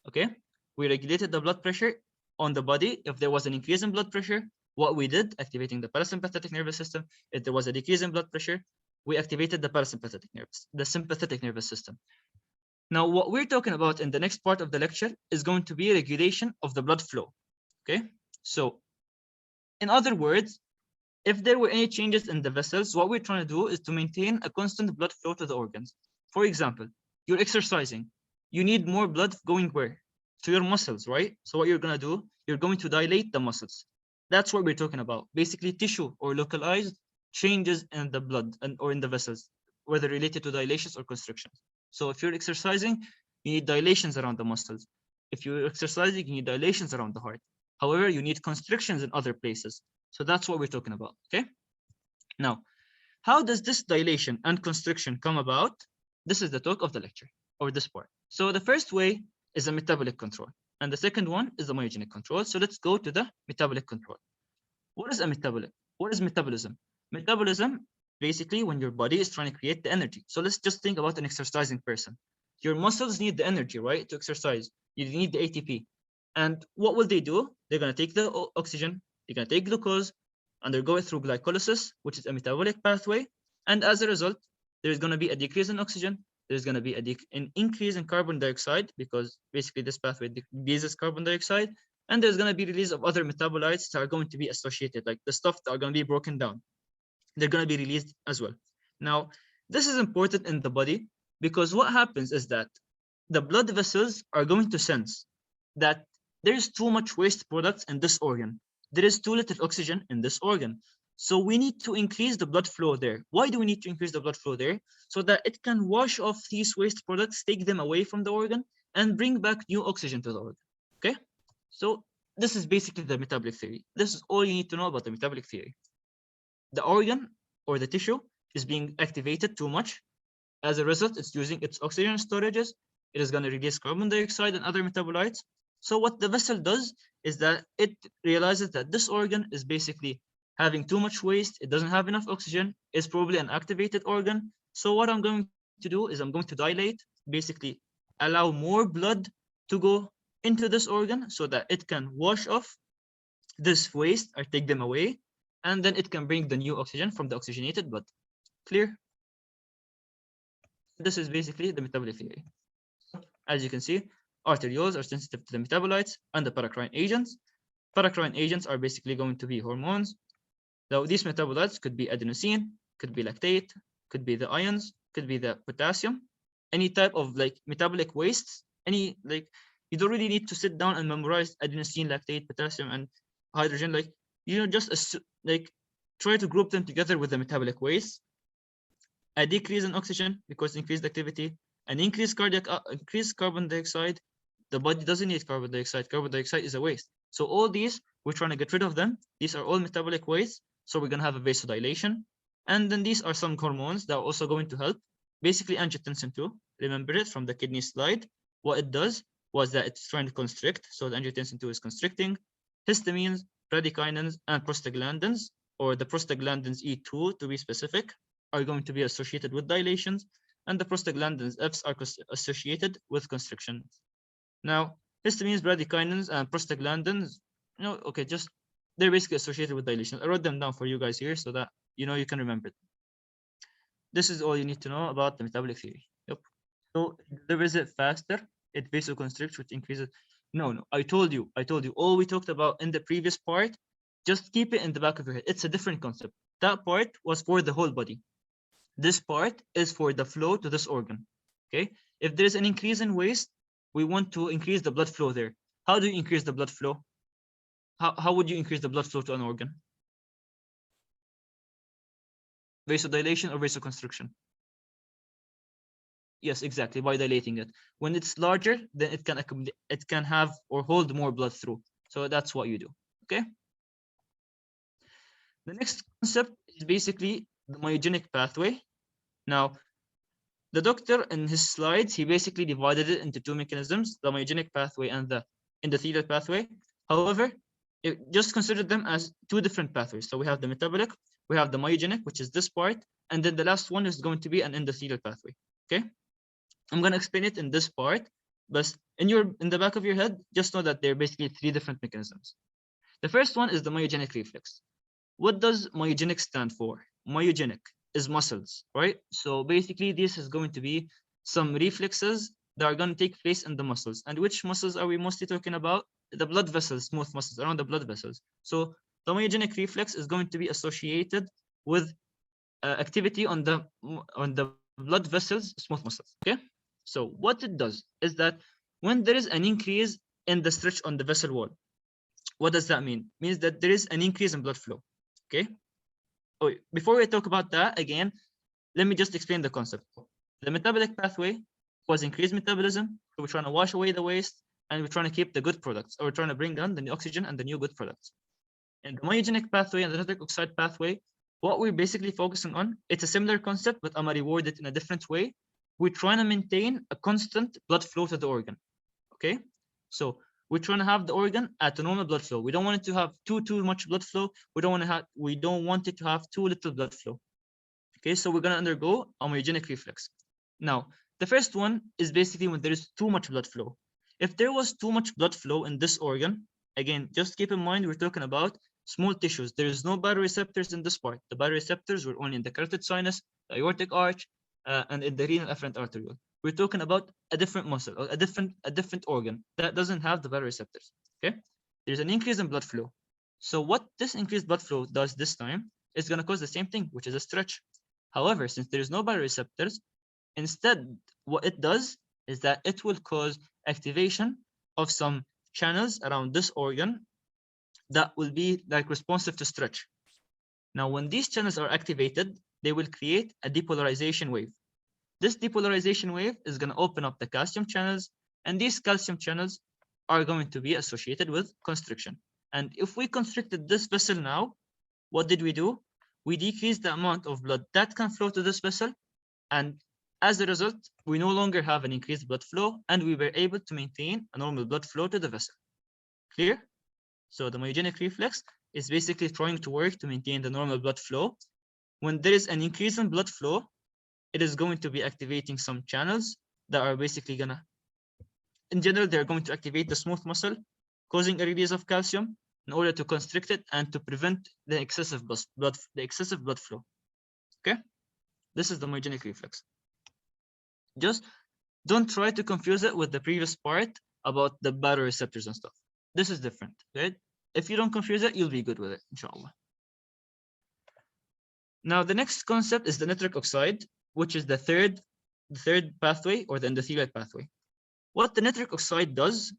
Okay, we regulated the blood pressure on the body. If there was an increase in blood pressure, what we did, activating the parasympathetic nervous system. If there was a decrease in blood pressure, we activated the sympathetic nervous system. Now, what we're talking about in the next part of the lecture is going to be regulation of the blood flow. Okay, so in other words, if there were any changes in the vessels, what we're trying to do is to maintain a constant blood flow to the organs. For example, you're exercising. You need more blood going where? To your muscles, right? So what you're going to do, you're going to dilate the muscles. That's what we're talking about. Basically, tissue or localized changes in the blood or in the vessels, whether related to dilations or constrictions. So if you're exercising, you need dilations around the muscles. If you're exercising, you need dilations around the heart. However, you need constrictions in other places. So that's what we're talking about, okay? Now, how does this dilation and constriction come about? This is the talk of the lecture, or this part. So the first way is a metabolic control, and the second one is the myogenic control. So let's go to the metabolic control. What is a metabolic? What is metabolism? Metabolism, basically when your body is trying to create the energy. So let's just think about an exercising person. Your muscles need the energy, right, to exercise. You need the ATP. And what will they do? They're going to take the oxygen, they're going to take glucose, undergo it through glycolysis, which is a metabolic pathway. And as a result, there's going to be a decrease in oxygen. There's going to be an increase in carbon dioxide because basically this pathway decreases carbon dioxide. And there's going to be release of other metabolites that are going to be associated, like the stuff that are going to be broken down. They're going to be released as well. Now, this is important in the body because what happens is that the blood vessels are going to sense that there's too much waste products in this organ. There is too little oxygen in this organ. So we need to increase the blood flow there. Why do we need to increase the blood flow there? So that it can wash off these waste products, take them away from the organ, and bring back new oxygen to the organ. Okay? So this is basically the metabolic theory. This is all you need to know about the metabolic theory. The organ or the tissue is being activated too much. As a result, it's using its oxygen storages. It is going to release carbon dioxide and other metabolites. So what the vessel does is that it realizes that this organ is basically having too much waste. It doesn't have enough oxygen. It's probably an activated organ. So what I'm going to do is I'm going to dilate, basically allow more blood to go into this organ so that it can wash off this waste or take them away. And then it can bring the new oxygen from the oxygenated blood. Clear? This is basically the metabolic theory. As you can see, arterioles are sensitive to the metabolites and the paracrine agents. Paracrine agents are basically going to be hormones. Now, these metabolites could be adenosine, could be lactate, could be the ions, could be the potassium, any type of like metabolic wastes. You don't really need to sit down and memorize adenosine, lactate, potassium, and hydrogen. Just try to group them together with the metabolic waste. A decrease in oxygen because increased activity, an increased carbon dioxide. The body doesn't need carbon dioxide. Carbon dioxide is a waste. So all these, we're trying to get rid of them. These are all metabolic waste. So we're going to have a vasodilation. And then these are some hormones that are also going to help. Basically, angiotensin 2, remember it from the kidney slide. What it does was that it's trying to constrict. So the angiotensin 2 is constricting. Histamines, bradykinins, and prostaglandins, or the prostaglandins E2 to be specific, are going to be associated with dilations, and the prostaglandins Fs are associated with constriction. Now, histamines, bradykinins, and prostaglandins, okay, just they're basically associated with dilation. I wrote them down for you guys here so that you can remember it. This is all you need to know about the metabolic theory. Yep. So it delivers it faster, it vasoconstricts, which increases. No, I told you all we talked about in the previous part. Just keep it in the back of your head. It's a different concept. That part was for the whole body. This part is for the flow to this organ. Okay. If there's an increase in waste, we want to increase the blood flow there. How do you increase the blood flow? How would you increase the blood flow to an organ? Vasodilation or vasoconstriction? Yes, exactly, by dilating it. When it's larger, then it can have or hold more blood through. So that's what you do. Okay. The next concept is basically the myogenic pathway. Now, the doctor in his slides, he basically divided it into two mechanisms, the myogenic pathway and the endothelial pathway. However, just consider them as two different pathways. So we have the metabolic, we have the myogenic, which is this part, and then the last one is going to be an endothelial pathway. Okay, I'm going to explain it in this part, but in the back of your head, just know that they're basically three different mechanisms. The first one is the myogenic reflex. What does myogenic stand for? Myogenic is muscles, right? So basically, this is going to be some reflexes that are going to take place in the muscles. And which muscles are we mostly talking about? The blood vessels, smooth muscles around the blood vessels. So the myogenic reflex is going to be associated with activity on the blood vessels, smooth muscles. Okay. So what it does is that when there is an increase in the stretch on the vessel wall, what does that mean? It means that there is an increase in blood flow. Okay. Oh, before we talk about that again, let me just explain the concept. The metabolic pathway was increased metabolism. So we're trying to wash away the waste, and we're trying to keep the good products, or we're trying to bring on the new oxygen and the new good products. And the myogenic pathway and the nitric oxide pathway, what we're basically focusing on, it's a similar concept, but I'm gonna reword it in a different way. We're trying to maintain a constant blood flow to the organ. Okay, so we're trying to have the organ at a normal blood flow. We don't want it to have too much blood flow. We don't want it to have too little blood flow. Okay, so we're gonna undergo a myogenic reflex. Now, the first one is basically when there is too much blood flow. If there was too much blood flow in this organ, again, just keep in mind we're talking about small tissues. There is no baroreceptors in this part. The baroreceptors were only in the carotid sinus, the aortic arch, and in the renal afferent arteriole. We're talking about a different muscle, or a different organ that doesn't have the baroreceptors. Okay, there's an increase in blood flow. So what this increased blood flow does this time is going to cause the same thing, which is a stretch. However, since there is no baroreceptors, instead what it does is that it will cause activation of some channels around this organ that will be like responsive to stretch. Now, when these channels are activated, they will create a depolarization wave. This depolarization wave is going to open up the calcium channels, and these calcium channels are going to be associated with constriction. And if we constricted this vessel now, what did we do? We decreased the amount of blood that can flow to this vessel, and as a result, we no longer have an increased blood flow, and we were able to maintain a normal blood flow to the vessel. Clear? So the myogenic reflex is basically trying to work to maintain the normal blood flow. When there is an increase in blood flow, it is going to be activating some channels that are basically gonna, in general, they're going to activate the smooth muscle, causing a release of calcium in order to constrict it and to prevent the excessive blood flow. Okay, this is the myogenic reflex. Just don't try to confuse it with the previous part about the baroreceptors and stuff. This is different, right? If you don't confuse it, you'll be good with it, inshallah. Now, the next concept is the nitric oxide, which is the third pathway, or the endothelial pathway. What the nitric oxide does,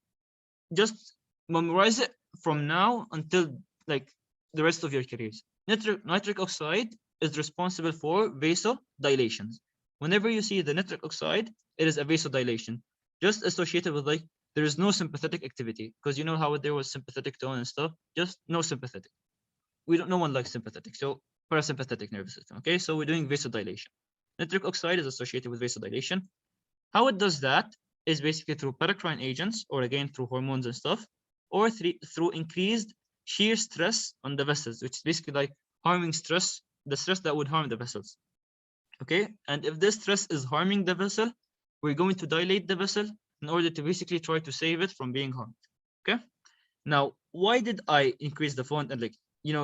just memorize it from now until like the rest of your careers. Nitric oxide is responsible for vasodilations. Whenever you see the nitric oxide, it is a vasodilation, just associated with like there is no sympathetic activity, because you know how there was sympathetic tone and stuff, just no sympathetic. No one likes sympathetic, so parasympathetic nervous system. Okay, so we're doing vasodilation. Nitric oxide is associated with vasodilation. How it does that is basically through paracrine agents, or again through hormones and stuff, or through increased shear stress on the vessels, which is basically like harming stress, the stress that would harm the vessels. Okay, and if this stress is harming the vessel, we're going to dilate the vessel in order to basically try to save it from being harmed. Okay, now why did I increase the font and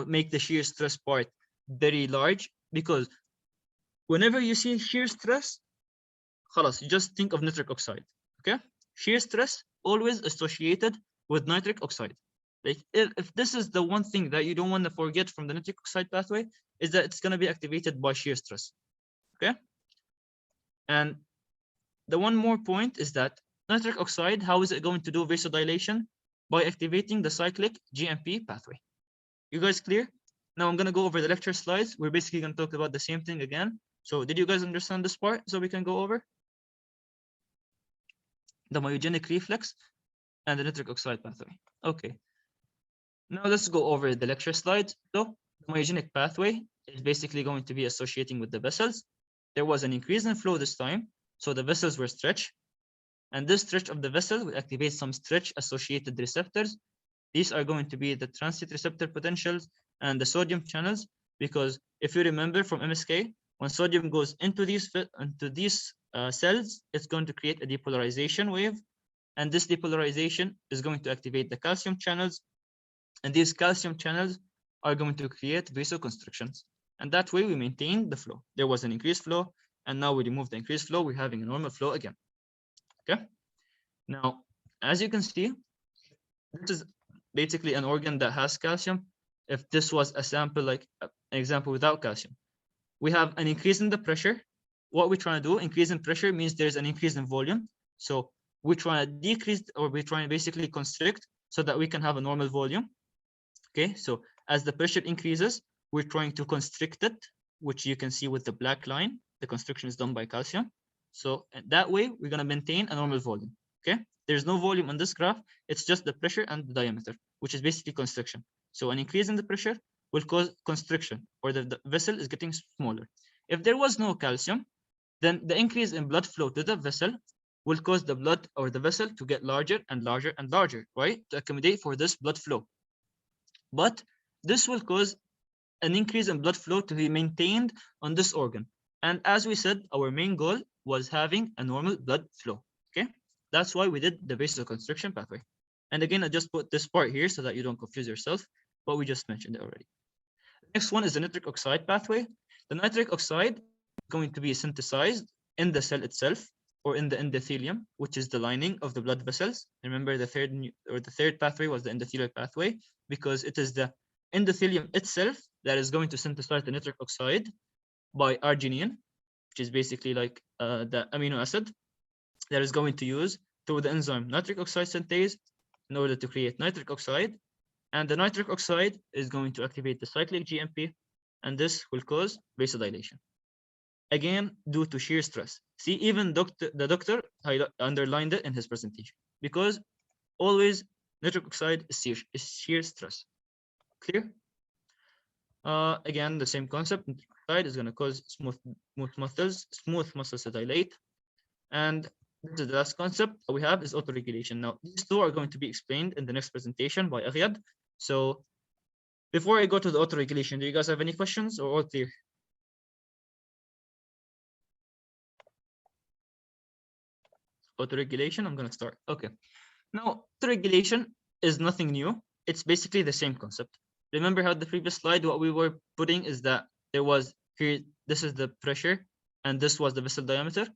make the shear stress part very large? Because whenever you see shear stress, خلاص, you just think of nitric oxide. Okay, shear stress always associated with nitric oxide. Like if this is the one thing that you don't want to forget from the nitric oxide pathway, is that it's going to be activated by shear stress. Okay, and the one more point is that nitric oxide, how is it going to do vasodilation? By activating the cyclic GMP pathway. You guys clear? Now I'm going to go over the lecture slides. We're basically going to talk about the same thing again. So did you guys understand this part? So we can go over the myogenic reflex and the nitric oxide pathway. Okay. Now let's go over the lecture slides. So the myogenic pathway is basically going to be associating with the vessels. There was an increase in flow this time, so the vessels were stretched. And this stretch of the vessel will activate some stretch-associated receptors. These are going to be the transit receptor potentials and the sodium channels, because if you remember from MSK, when sodium goes into these cells, it's going to create a depolarization wave. And this depolarization is going to activate the calcium channels. And these calcium channels are going to create vasoconstrictions. And that way we maintain the flow. There was an increased flow, and now we remove the increased flow, we're having a normal flow again. Okay. Now, as you can see, this is basically an organ that has calcium. If this was a sample, like an example without calcium, we have an increase in the pressure. What we're trying to do, increase in pressure means there's an increase in volume. So we're trying to decrease, or we're trying to basically constrict so that we can have a normal volume. Okay, so as the pressure increases, we're trying to constrict it, which you can see with the black line. The constriction is done by calcium. So that way, we're going to maintain a normal volume. Okay, there's no volume on this graph. It's just the pressure and the diameter, which is basically constriction. So an increase in the pressure will cause constriction, or the vessel is getting smaller. If there was no calcium, then the increase in blood flow to the vessel will cause the blood or the vessel to get larger and larger and larger, right? To accommodate for this blood flow. But this will cause an increase in blood flow to be maintained on this organ. And as we said, our main goal was having a normal blood flow. Okay, that's why we did the vasoconstriction pathway. And again, I just put this part here so that you don't confuse yourself, but we just mentioned it already. The next one is the nitric oxide pathway. The nitric oxide is going to be synthesized in the cell itself, or in the endothelium, which is the lining of the blood vessels. Remember, the third pathway was the endothelial pathway, because it is the endothelium itself that is going to synthesize the nitric oxide by arginine, which is basically like the amino acid that is going to use through the enzyme nitric oxide synthase in order to create nitric oxide. And the nitric oxide is going to activate the cyclic GMP, and this will cause vasodilation. Again, due to shear stress. See, even the doctor underlined it in his presentation, because always nitric oxide is shear stress. Clear? Again, the same concept. Nitric oxide is going to cause smooth muscles to dilate. And this is the last concept that we have, is autoregulation. Now, these two are going to be explained in the next presentation by Alabyad. So before I go to the autoregulation, do you guys have any questions, or all clear? Autoregulation, I'm going to start. Okay. Now, autoregulation is nothing new. It's basically the same concept. Remember how the previous slide, what we were putting is that there was here, this is the pressure, and this was the vessel diameter.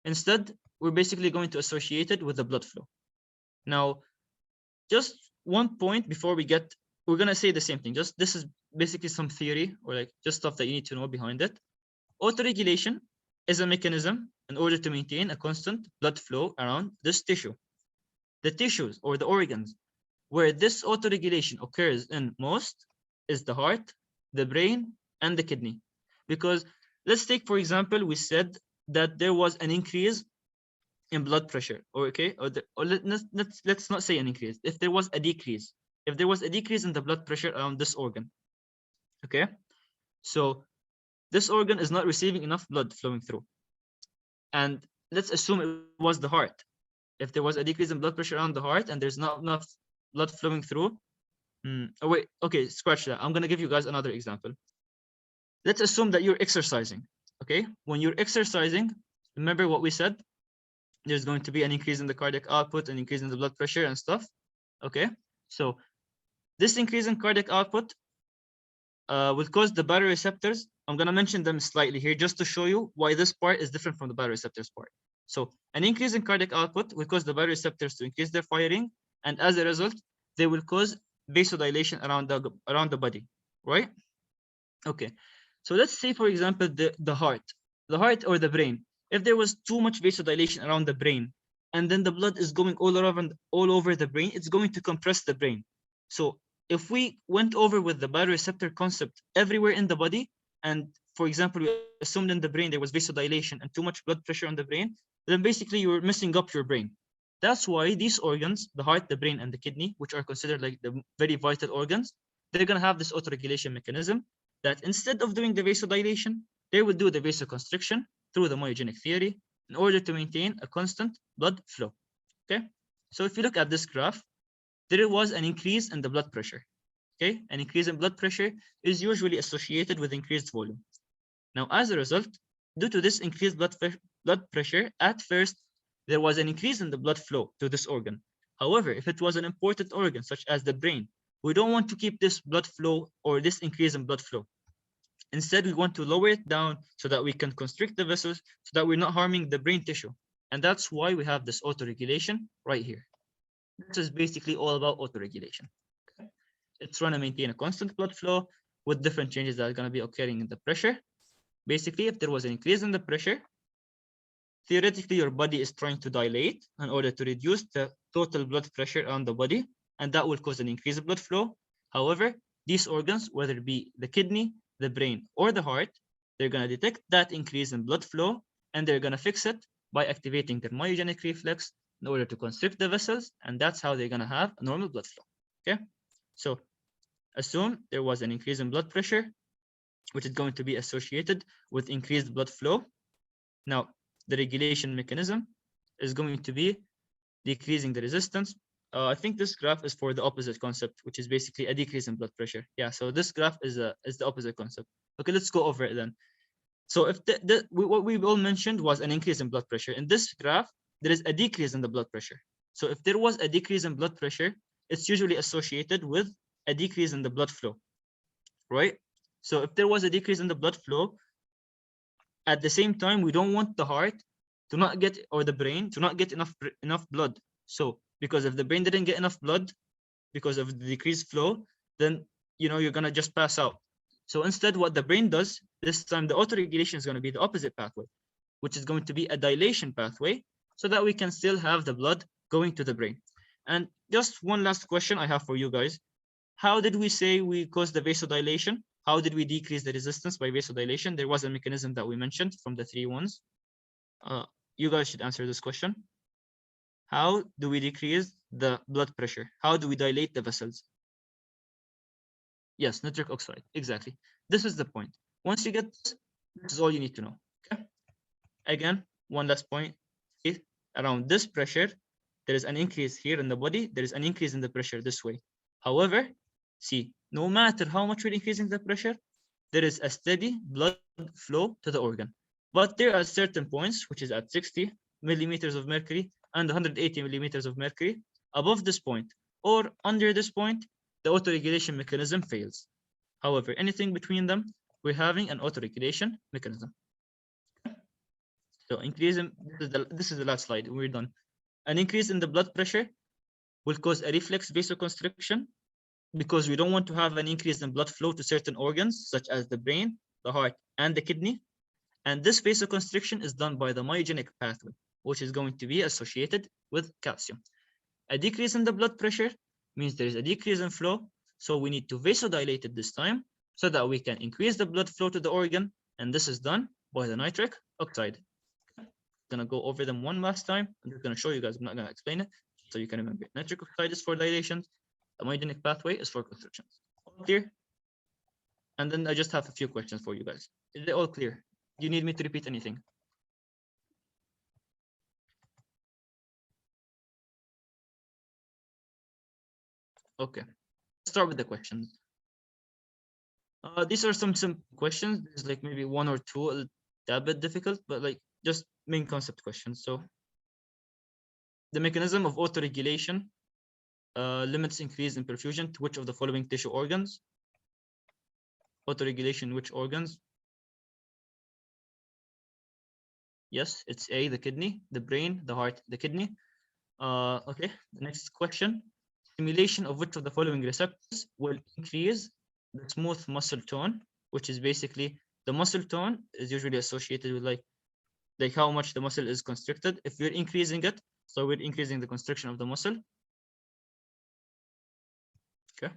Instead, we're basically going to associate it with the blood flow. Now, just one point before we get, we're going to say the same thing. Just this is basically some theory, or like just stuff that you need to know behind it. Autoregulation is a mechanism in order to maintain a constant blood flow around this tissue. The tissues, or the organs, where this autoregulation occurs in most is the heart, the brain, and the kidney. Because let's take, for example, we said that there was an increase in blood pressure, or okay, or let's not say an increase. If there was a decrease, in the blood pressure around this organ, okay, so this organ is not receiving enough blood flowing through, and let's assume it was the heart. If there was a decrease in blood pressure around the heart and there's not enough blood flowing through, oh wait, okay, scratch that. I'm gonna give you guys another example. Let's assume that you're exercising. Okay, when you're exercising, remember what we said? There's going to be an increase in the cardiac output, an increase in the blood pressure and stuff. Okay, so this increase in cardiac output will cause the baroreceptors. I'm going to mention them slightly here just to show you why this part is different from the baroreceptors part. So an increase in cardiac output will cause the baroreceptors to increase their firing, and as a result, they will cause vasodilation around the body, right? Okay, so let's say, for example, the heart or the brain. If there was too much vasodilation around the brain, and then the blood is going all over the brain, it's going to compress the brain. So if we went over with the baroreceptor concept everywhere in the body, and for example, we assumed in the brain there was vasodilation and too much blood pressure on the brain, then basically you're messing up your brain. That's why these organs, the heart, the brain, and the kidney, which are considered like the very vital organs, they're going to have this autoregulation mechanism that instead of doing the vasodilation, they would do the vasoconstriction through the myogenic theory in order to maintain a constant blood flow. Okay, so if you look at this graph, there was an increase in the blood pressure. Okay, an increase in blood pressure is usually associated with increased volume. Now, as a result, due to this increased blood pressure, at first, there was an increase in the blood flow to this organ. However, if it was an important organ, such as the brain, we don't want to keep this blood flow or this increase in blood flow. Instead, we want to lower it down so that we can constrict the vessels so that we're not harming the brain tissue. And that's why we have this autoregulation right here. This is basically all about autoregulation. Okay? It's trying to maintain a constant blood flow with different changes that are going to be occurring in the pressure. Basically, if there was an increase in the pressure, theoretically, your body is trying to dilate in order to reduce the total blood pressure on the body, and that will cause an increase in blood flow. However, these organs, whether it be the kidney, the brain, or the heart, they're going to detect that increase in blood flow, and they're going to fix it by activating their myogenic reflex in order to constrict the vessels, and that's how they're going to have a normal blood flow. Okay, so assume there was an increase in blood pressure, which is going to be associated with increased blood flow. Now, the regulation mechanism is going to be decreasing the resistance. I think this graph is for the opposite concept, which is basically a decrease in blood pressure. Yeah, so this graph is the opposite concept. Okay, let's go over it then. So if what we've all mentioned was an increase in blood pressure, in this graph, there is a decrease in the blood pressure. So if there was a decrease in blood pressure, it's usually associated with a decrease in the blood flow, right? So if there was a decrease in the blood flow, at the same time, we don't want the heart to not get, or the brain to not get enough blood. So because if the brain didn't get enough blood because of the decreased flow, then you're gonna just pass out. So instead, what the brain does this time, the autoregulation is going to be the opposite pathway, which is going to be a dilation pathway, so that we can still have the blood going to the brain. And just one last question I have for you guys: how did we say we caused the vasodilation? How did we decrease the resistance by vasodilation? There was a mechanism that we mentioned from the 3 ones. You guys should answer this question. How do we decrease the blood pressure? How do we dilate the vessels? Yes, nitric oxide, exactly. This is the point. Once you get this, this is all you need to know. Okay. Again, one last point. Around this pressure, there is an increase here in the body. There is an increase in the pressure this way. However, see, no matter how much we're increasing the pressure, there is a steady blood flow to the organ. But there are certain points, which is at 60 millimeters of mercury and 180 millimeters of mercury, above this point or under this point, the autoregulation mechanism fails. However, anything between them, we're having an autoregulation mechanism. So increase in, this is the last slide, we're done. An increase in the blood pressure will cause a reflex vasoconstriction, because we don't want to have an increase in blood flow to certain organs, such as the brain, the heart, and the kidney. And this vasoconstriction is done by the myogenic pathway, which is going to be associated with calcium. A decrease in the blood pressure means there is a decrease in flow, so we need to vasodilate it this time so that we can increase the blood flow to the organ, and this is done by the nitric oxide. gonna go over them one last time. I'm just gonna show you guys. I'm not gonna explain it, so you can remember. Nitric oxide is for dilation. The myogenic pathway is for constrictions. All clear? And then I just have a few questions for you guys. Is it all clear? Do you need me to repeat anything? Okay. Let's start with the questions. These are some simple questions. There's like maybe one or two a bit difficult, but like just main concept questions. So the mechanism of autoregulation limits increase in perfusion to which of the following tissue organs? Autoregulation, which organs? Yes, it's A, the kidney, the brain, the heart, the kidney. Okay, the next question. Stimulation of which of the following receptors will increase the smooth muscle tone, which is basically the muscle tone is usually associated with like how much the muscle is constricted. If we're increasing it, so we're increasing the constriction of the muscle. Okay.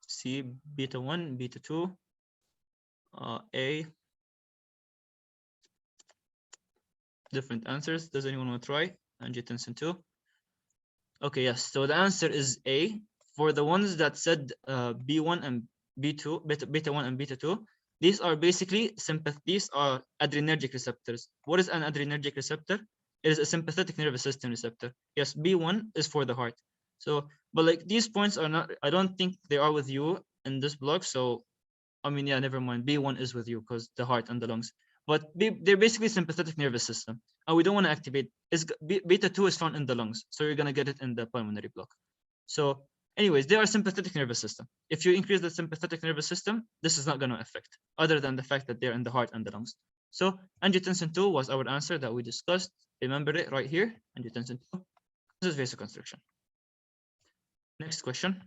C, beta 1, beta 2, A. Different answers. Does anyone want to try? Angiotensin 2. Okay, yes. So the answer is A. For the ones that said B1 and B2, beta 1 and beta 2, these are basically these are adrenergic receptors. What is an adrenergic receptor? It is a sympathetic nervous system receptor. Yes, B1 is for the heart. So, but like these points are not, I don't think they are with you in this block. So, I mean, yeah, never mind. B1 is with you because the heart and the lungs. But they're basically sympathetic nervous system. And we don't want to activate. Beta 2 is found in the lungs. So you're going to get it in the pulmonary block. So anyways, they are sympathetic nervous system. If you increase the sympathetic nervous system, this is not going to affect, other than the fact that they're in the heart and the lungs. So angiotensin 2 was our answer that we discussed. Remember it right here, angiotensin 2. This is vasoconstriction. Next question.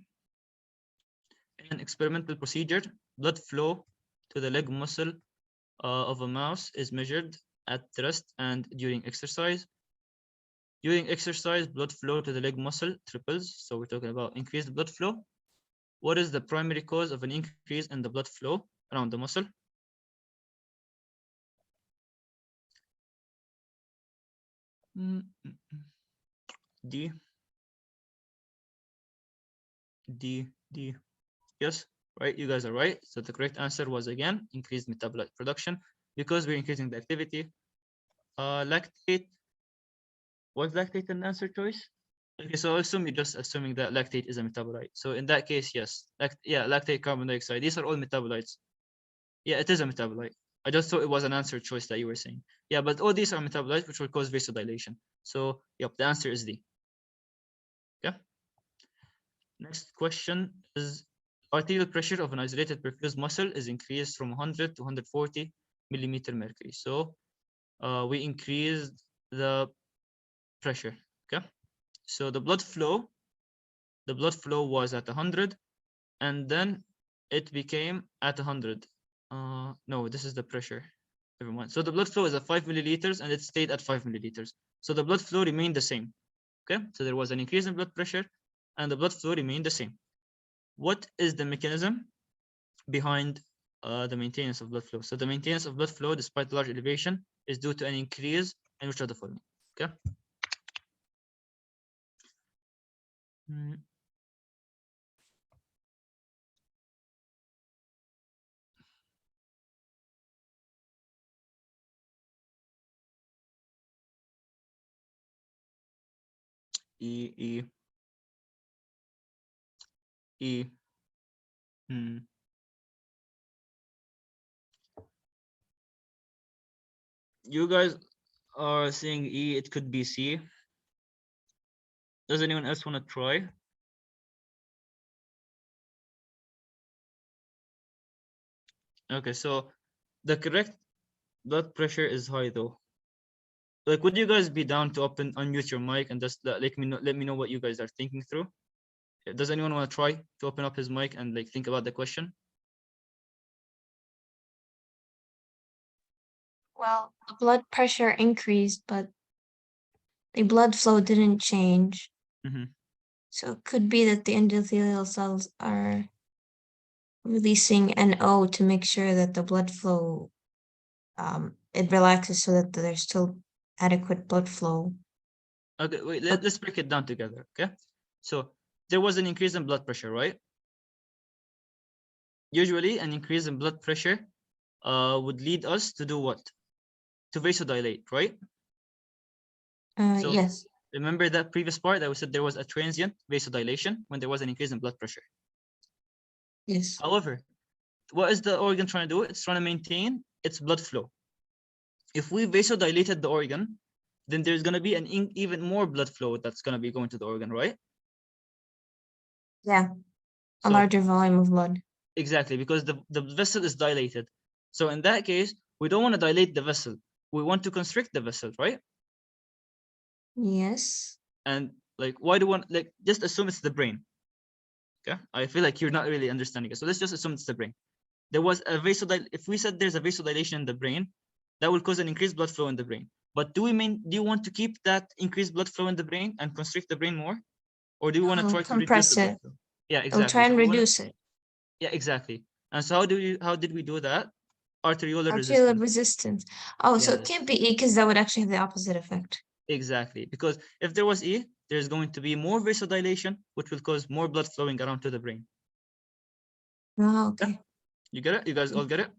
In an experimental procedure, blood flow to the leg muscle of a mouse is measured at rest and during exercise. During exercise, blood flow to the leg muscle triples. So we're talking about increased blood flow. What is the primary cause of an increase in the blood flow around the muscle? D. Yes, right, you guys are right. So the correct answer was again increased metabolite production because we're increasing the activity. Lactate. Was lactate an answer choice? Okay, so I assume you're just assuming that lactate is a metabolite. So in that case, yes. Lactate, carbon dioxide, these are all metabolites. Yeah, it is a metabolite. I just thought it was an answer choice that you were saying. Yeah, but all these are metabolites which will cause vasodilation. So yep, the answer is D. Okay. Next question is arterial pressure of an isolated perfused muscle is increased from 100 to 140 millimeter mercury. So we increased the pressure. Okay. So the blood flow was at 100, and then it became at 100. No, this is the pressure. Never mind. So the blood flow is at 5 milliliters, and it stayed at 5 milliliters. So the blood flow remained the same. Okay, so there was an increase in blood pressure, and the blood flow remained the same. What is the mechanism behind the maintenance of blood flow? So the maintenance of blood flow, despite large elevation, is due to an increase in which of the following? Okay. E. You guys are saying E, it could be C. Does anyone else want to try? Okay, so the correct blood pressure is high though. Like, would you guys be down to unmute your mic and just let me know what you guys are thinking through? Does anyone want to try to open up his mic and like think about the question? Well, the blood pressure increased, but the blood flow didn't change. Mm-hmm. So it could be that the endothelial cells are releasing NO to make sure that the blood flow it relaxes so that there's still adequate blood flow. Okay, wait, let's break it down together, okay? So there was an increase in blood pressure, right? Usually an increase in blood pressure would lead us to do what? To vasodilate, right? So Yes. remember that previous part that we said there was a transient vasodilation when there was an increase in blood pressure. Yes. However, what is the organ trying to do? It's trying to maintain its blood flow. If we vasodilated the organ, then there's going to be an even more blood flow that's going to be going to the organ, right? Yeah. A So, larger volume of blood. exactly, because the vessel is dilated. So in that case, we don't want to dilate the vessel. We want to constrict the vessel, right? Yes. And like, why do we want, like, just assume it's the brain. Okay, I feel like you're not really understanding it. So let's just assume it's the brain. There was a if we said there's a vasodilation in the brain, that will cause an increased blood flow in the brain. But do you want to keep that increased blood flow in the brain and constrict the brain more? Or do you want to try to reduce Compress the blood it. flow? Yeah, It'll exactly. try and So we wanna, reduce it. yeah, exactly. And so how did we do that? Arteriolar Arterial resistance. resistance. Oh, so it Yes, can't be E because that would actually have the opposite effect. exactly. Because if there was E, there's going to be more vasodilation, which will cause more blood flowing around to the brain. Oh, okay. You get it? You guys all get it?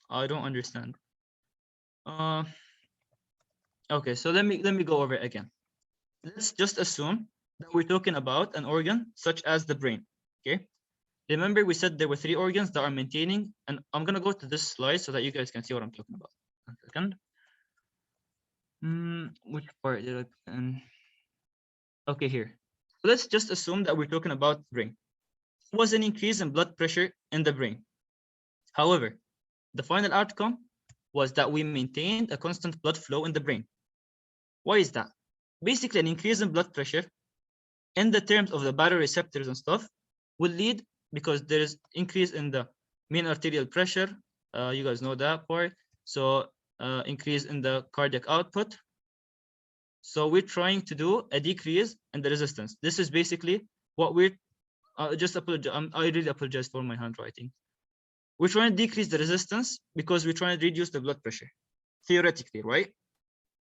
I don't understand. Okay, so let me go over it again. Let's just assume that we're talking about an organ such as the brain. Okay. Remember, we said there were 3 organs that are maintaining, and I'm gonna go to this slide so that you guys can see what I'm talking about. 1 second. Which part did I? Okay, here. Let's just assume that we're talking about brain. There was an increase in blood pressure in the brain. However, the final outcome was that we maintained a constant blood flow in the brain. Why is that? Basically, an increase in blood pressure in the terms of the baroreceptors and stuff will lead, because there is increase in the mean arterial pressure. You guys know that part. So increase in the cardiac output. So we're trying to do a decrease in the resistance. This is basically what we're just apologize. I really apologize for my handwriting. We're trying to decrease the resistance because we're trying to reduce the blood pressure, theoretically, right?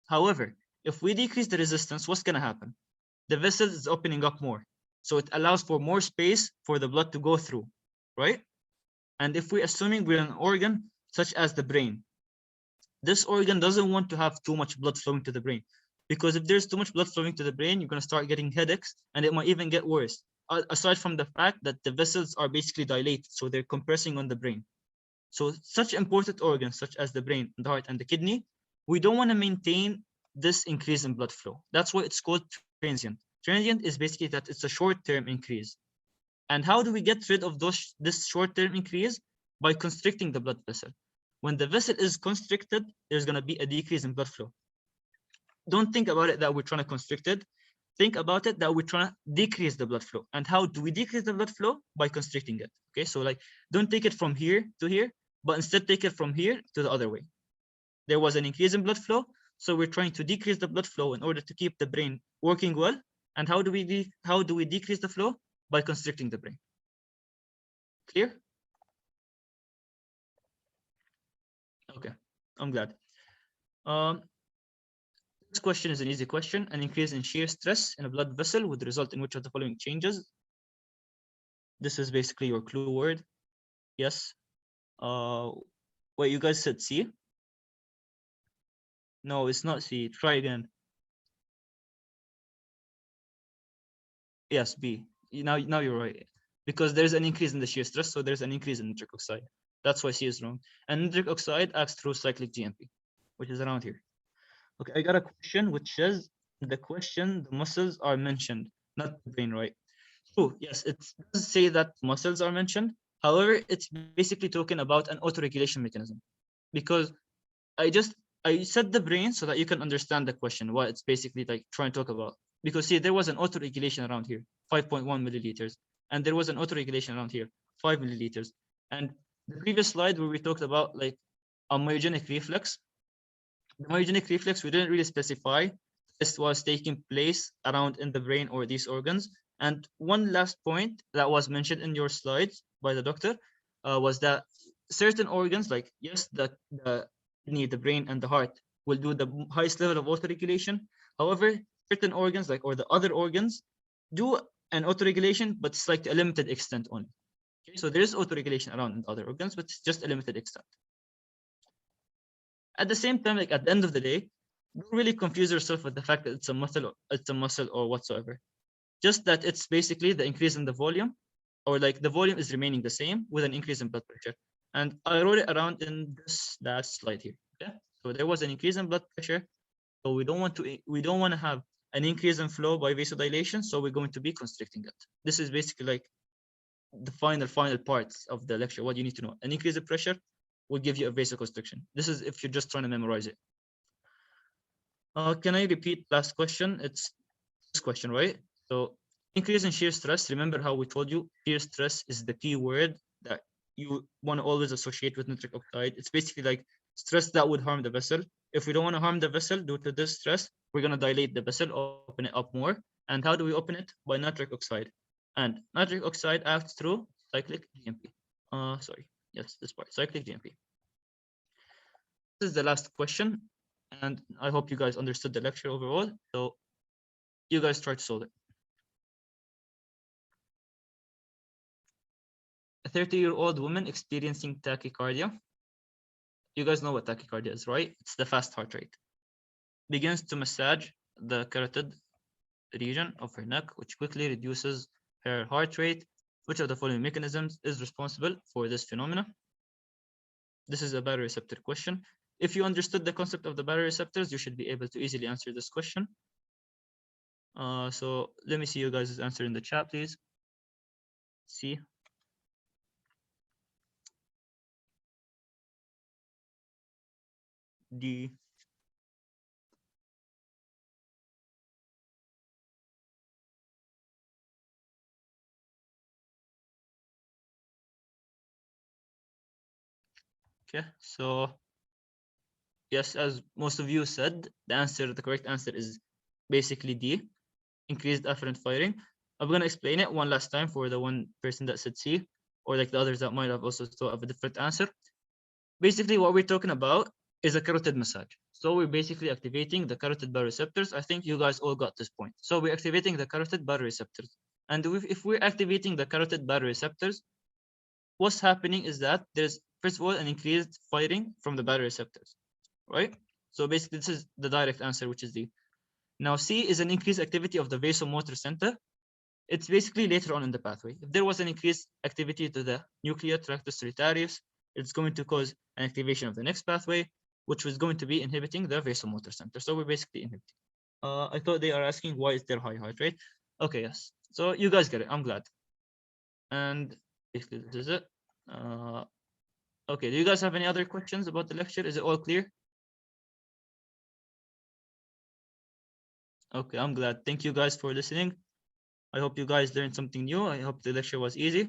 However, if we decrease the resistance, what's going to happen? The vessel is opening up more. So it allows for more space for the blood to go through, right? And if we're assuming we're an organ such as the brain, this organ doesn't want to have too much blood flowing to the brain, because if there's too much blood flowing to the brain, you're going to start getting headaches, and it might even get worse. Aside from the fact that the vessels are basically dilated, so they're compressing on the brain. So such important organs such as the brain, the heart, and the kidney, we don't want to maintain this increase in blood flow. That's why it's called transient. Transient is basically that it's a short-term increase. And how do we get rid of this short-term increase? By constricting the blood vessel. When the vessel is constricted, there's going to be a decrease in blood flow. Don't think about it that we're trying to constrict it. Think about it that we're trying to decrease the blood flow. And how do we decrease the blood flow? By constricting it. Okay, so like, don't take it from here to here, but instead take it from here to the other way. There was an increase in blood flow, so we're trying to decrease the blood flow in order to keep the brain working well. And how do we decrease the flow? By constricting the brain. Clear? Okay, I'm glad. This question is an easy question. An increase in shear stress in a blood vessel would result in which of the following changes? This is basically your clue word. Yes. Wait, you guys said C? No, it's not C. Try again. Yes, B. Now you're right. Because there's an increase in the shear stress, so there's an increase in nitric oxide. That's why C is wrong. And nitric oxide acts through cyclic GMP, which is around here. Okay, I got a question which says the muscles are mentioned, not the brain, right? True, yes, it does say that muscles are mentioned. However, it's basically talking about an autoregulation mechanism. Because I said the brain so that you can understand the question, what it's basically like trying to talk about. Because see, there was an autoregulation around here, 5.1 milliliters, and there was an autoregulation around here, 5 milliliters. And the previous slide where we talked about like a myogenic reflex, the myogenic reflex, we didn't really specify this was taking place around in the brain or these organs. And one last point that was mentioned in your slides by the doctor was that certain organs, like yes, the kidney, the brain, and the heart will do the highest level of autoregulation. However, certain organs, like or the other organs, do an autoregulation, but it's like to a limited extent only. Okay, so there is autoregulation around in other organs, but it's just a limited extent. At the same time, like at the end of the day, don't really confuse yourself with the fact that it's a muscle or whatsoever. Just that it's basically the increase in the volume, or like the volume is remaining the same with an increase in blood pressure. And I wrote it around in this last slide here. Okay, so there was an increase in blood pressure. So we don't want to have an increase in flow by vasodilation. So we're going to be constricting it. This is basically like the final parts of the lecture. What you need to know: an increase in pressure will give you a vasoconstriction. This is if you're just trying to memorize it. Can I repeat last question? It's this question, right? So increase in shear stress. Remember how we told you shear stress is the key word that you want to always associate with nitric oxide. It's basically like stress that would harm the vessel. If we don't want to harm the vessel due to this stress, we're going to dilate the vessel, open it up more. And how do we open it? By nitric oxide. And nitric oxide acts through cyclic GMP. Yes, this part, cyclic GMP. This is the last question. And I hope you guys understood the lecture overall. So you guys try to solve it. A 30-year-old woman experiencing tachycardia. You guys know what tachycardia is, right? It's the fast heart rate. Begins to massage the carotid region of her neck, which quickly reduces her heart rate. Which of the following mechanisms is responsible for this phenomena? This is a baroreceptor question. If you understood the concept of the baroreceptors, you should be able to easily answer this question. So let me see you guys' answer in the chat, please. C. D. Okay, so yes, as most of you said, the correct answer is basically D, increased afferent firing. I'm gonna explain it one last time for the one person that said C, or like the others that might have also thought of a different answer. Basically, what we're talking about is a carotid massage. So we're basically activating the carotid baroreceptors. I think you guys all got this point. So we're activating the carotid baroreceptors. And if we're activating the carotid baroreceptors, what's happening is that there's, first of all, an increased firing from the baroreceptors, right? So basically, this is the direct answer, which is D. Now, C is an increased activity of the vasomotor center. It's basically later on in the pathway. If there was an increased activity to the nuclear tractus solitarius, it's going to cause an activation of the next pathway, which was going to be inhibiting the vasomotor center. So we're basically inhibiting. I thought they are asking why is there high heart rate? Okay, yes. So you guys get it. I'm glad. And basically this is it. Okay, do you guys have any other questions about the lecture? Is it all clear? Okay, I'm glad. Thank you guys for listening. I hope you guys learned something new. I hope the lecture was easy.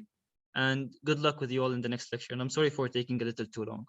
And good luck with you all in the next lecture. And I'm sorry for taking a little too long.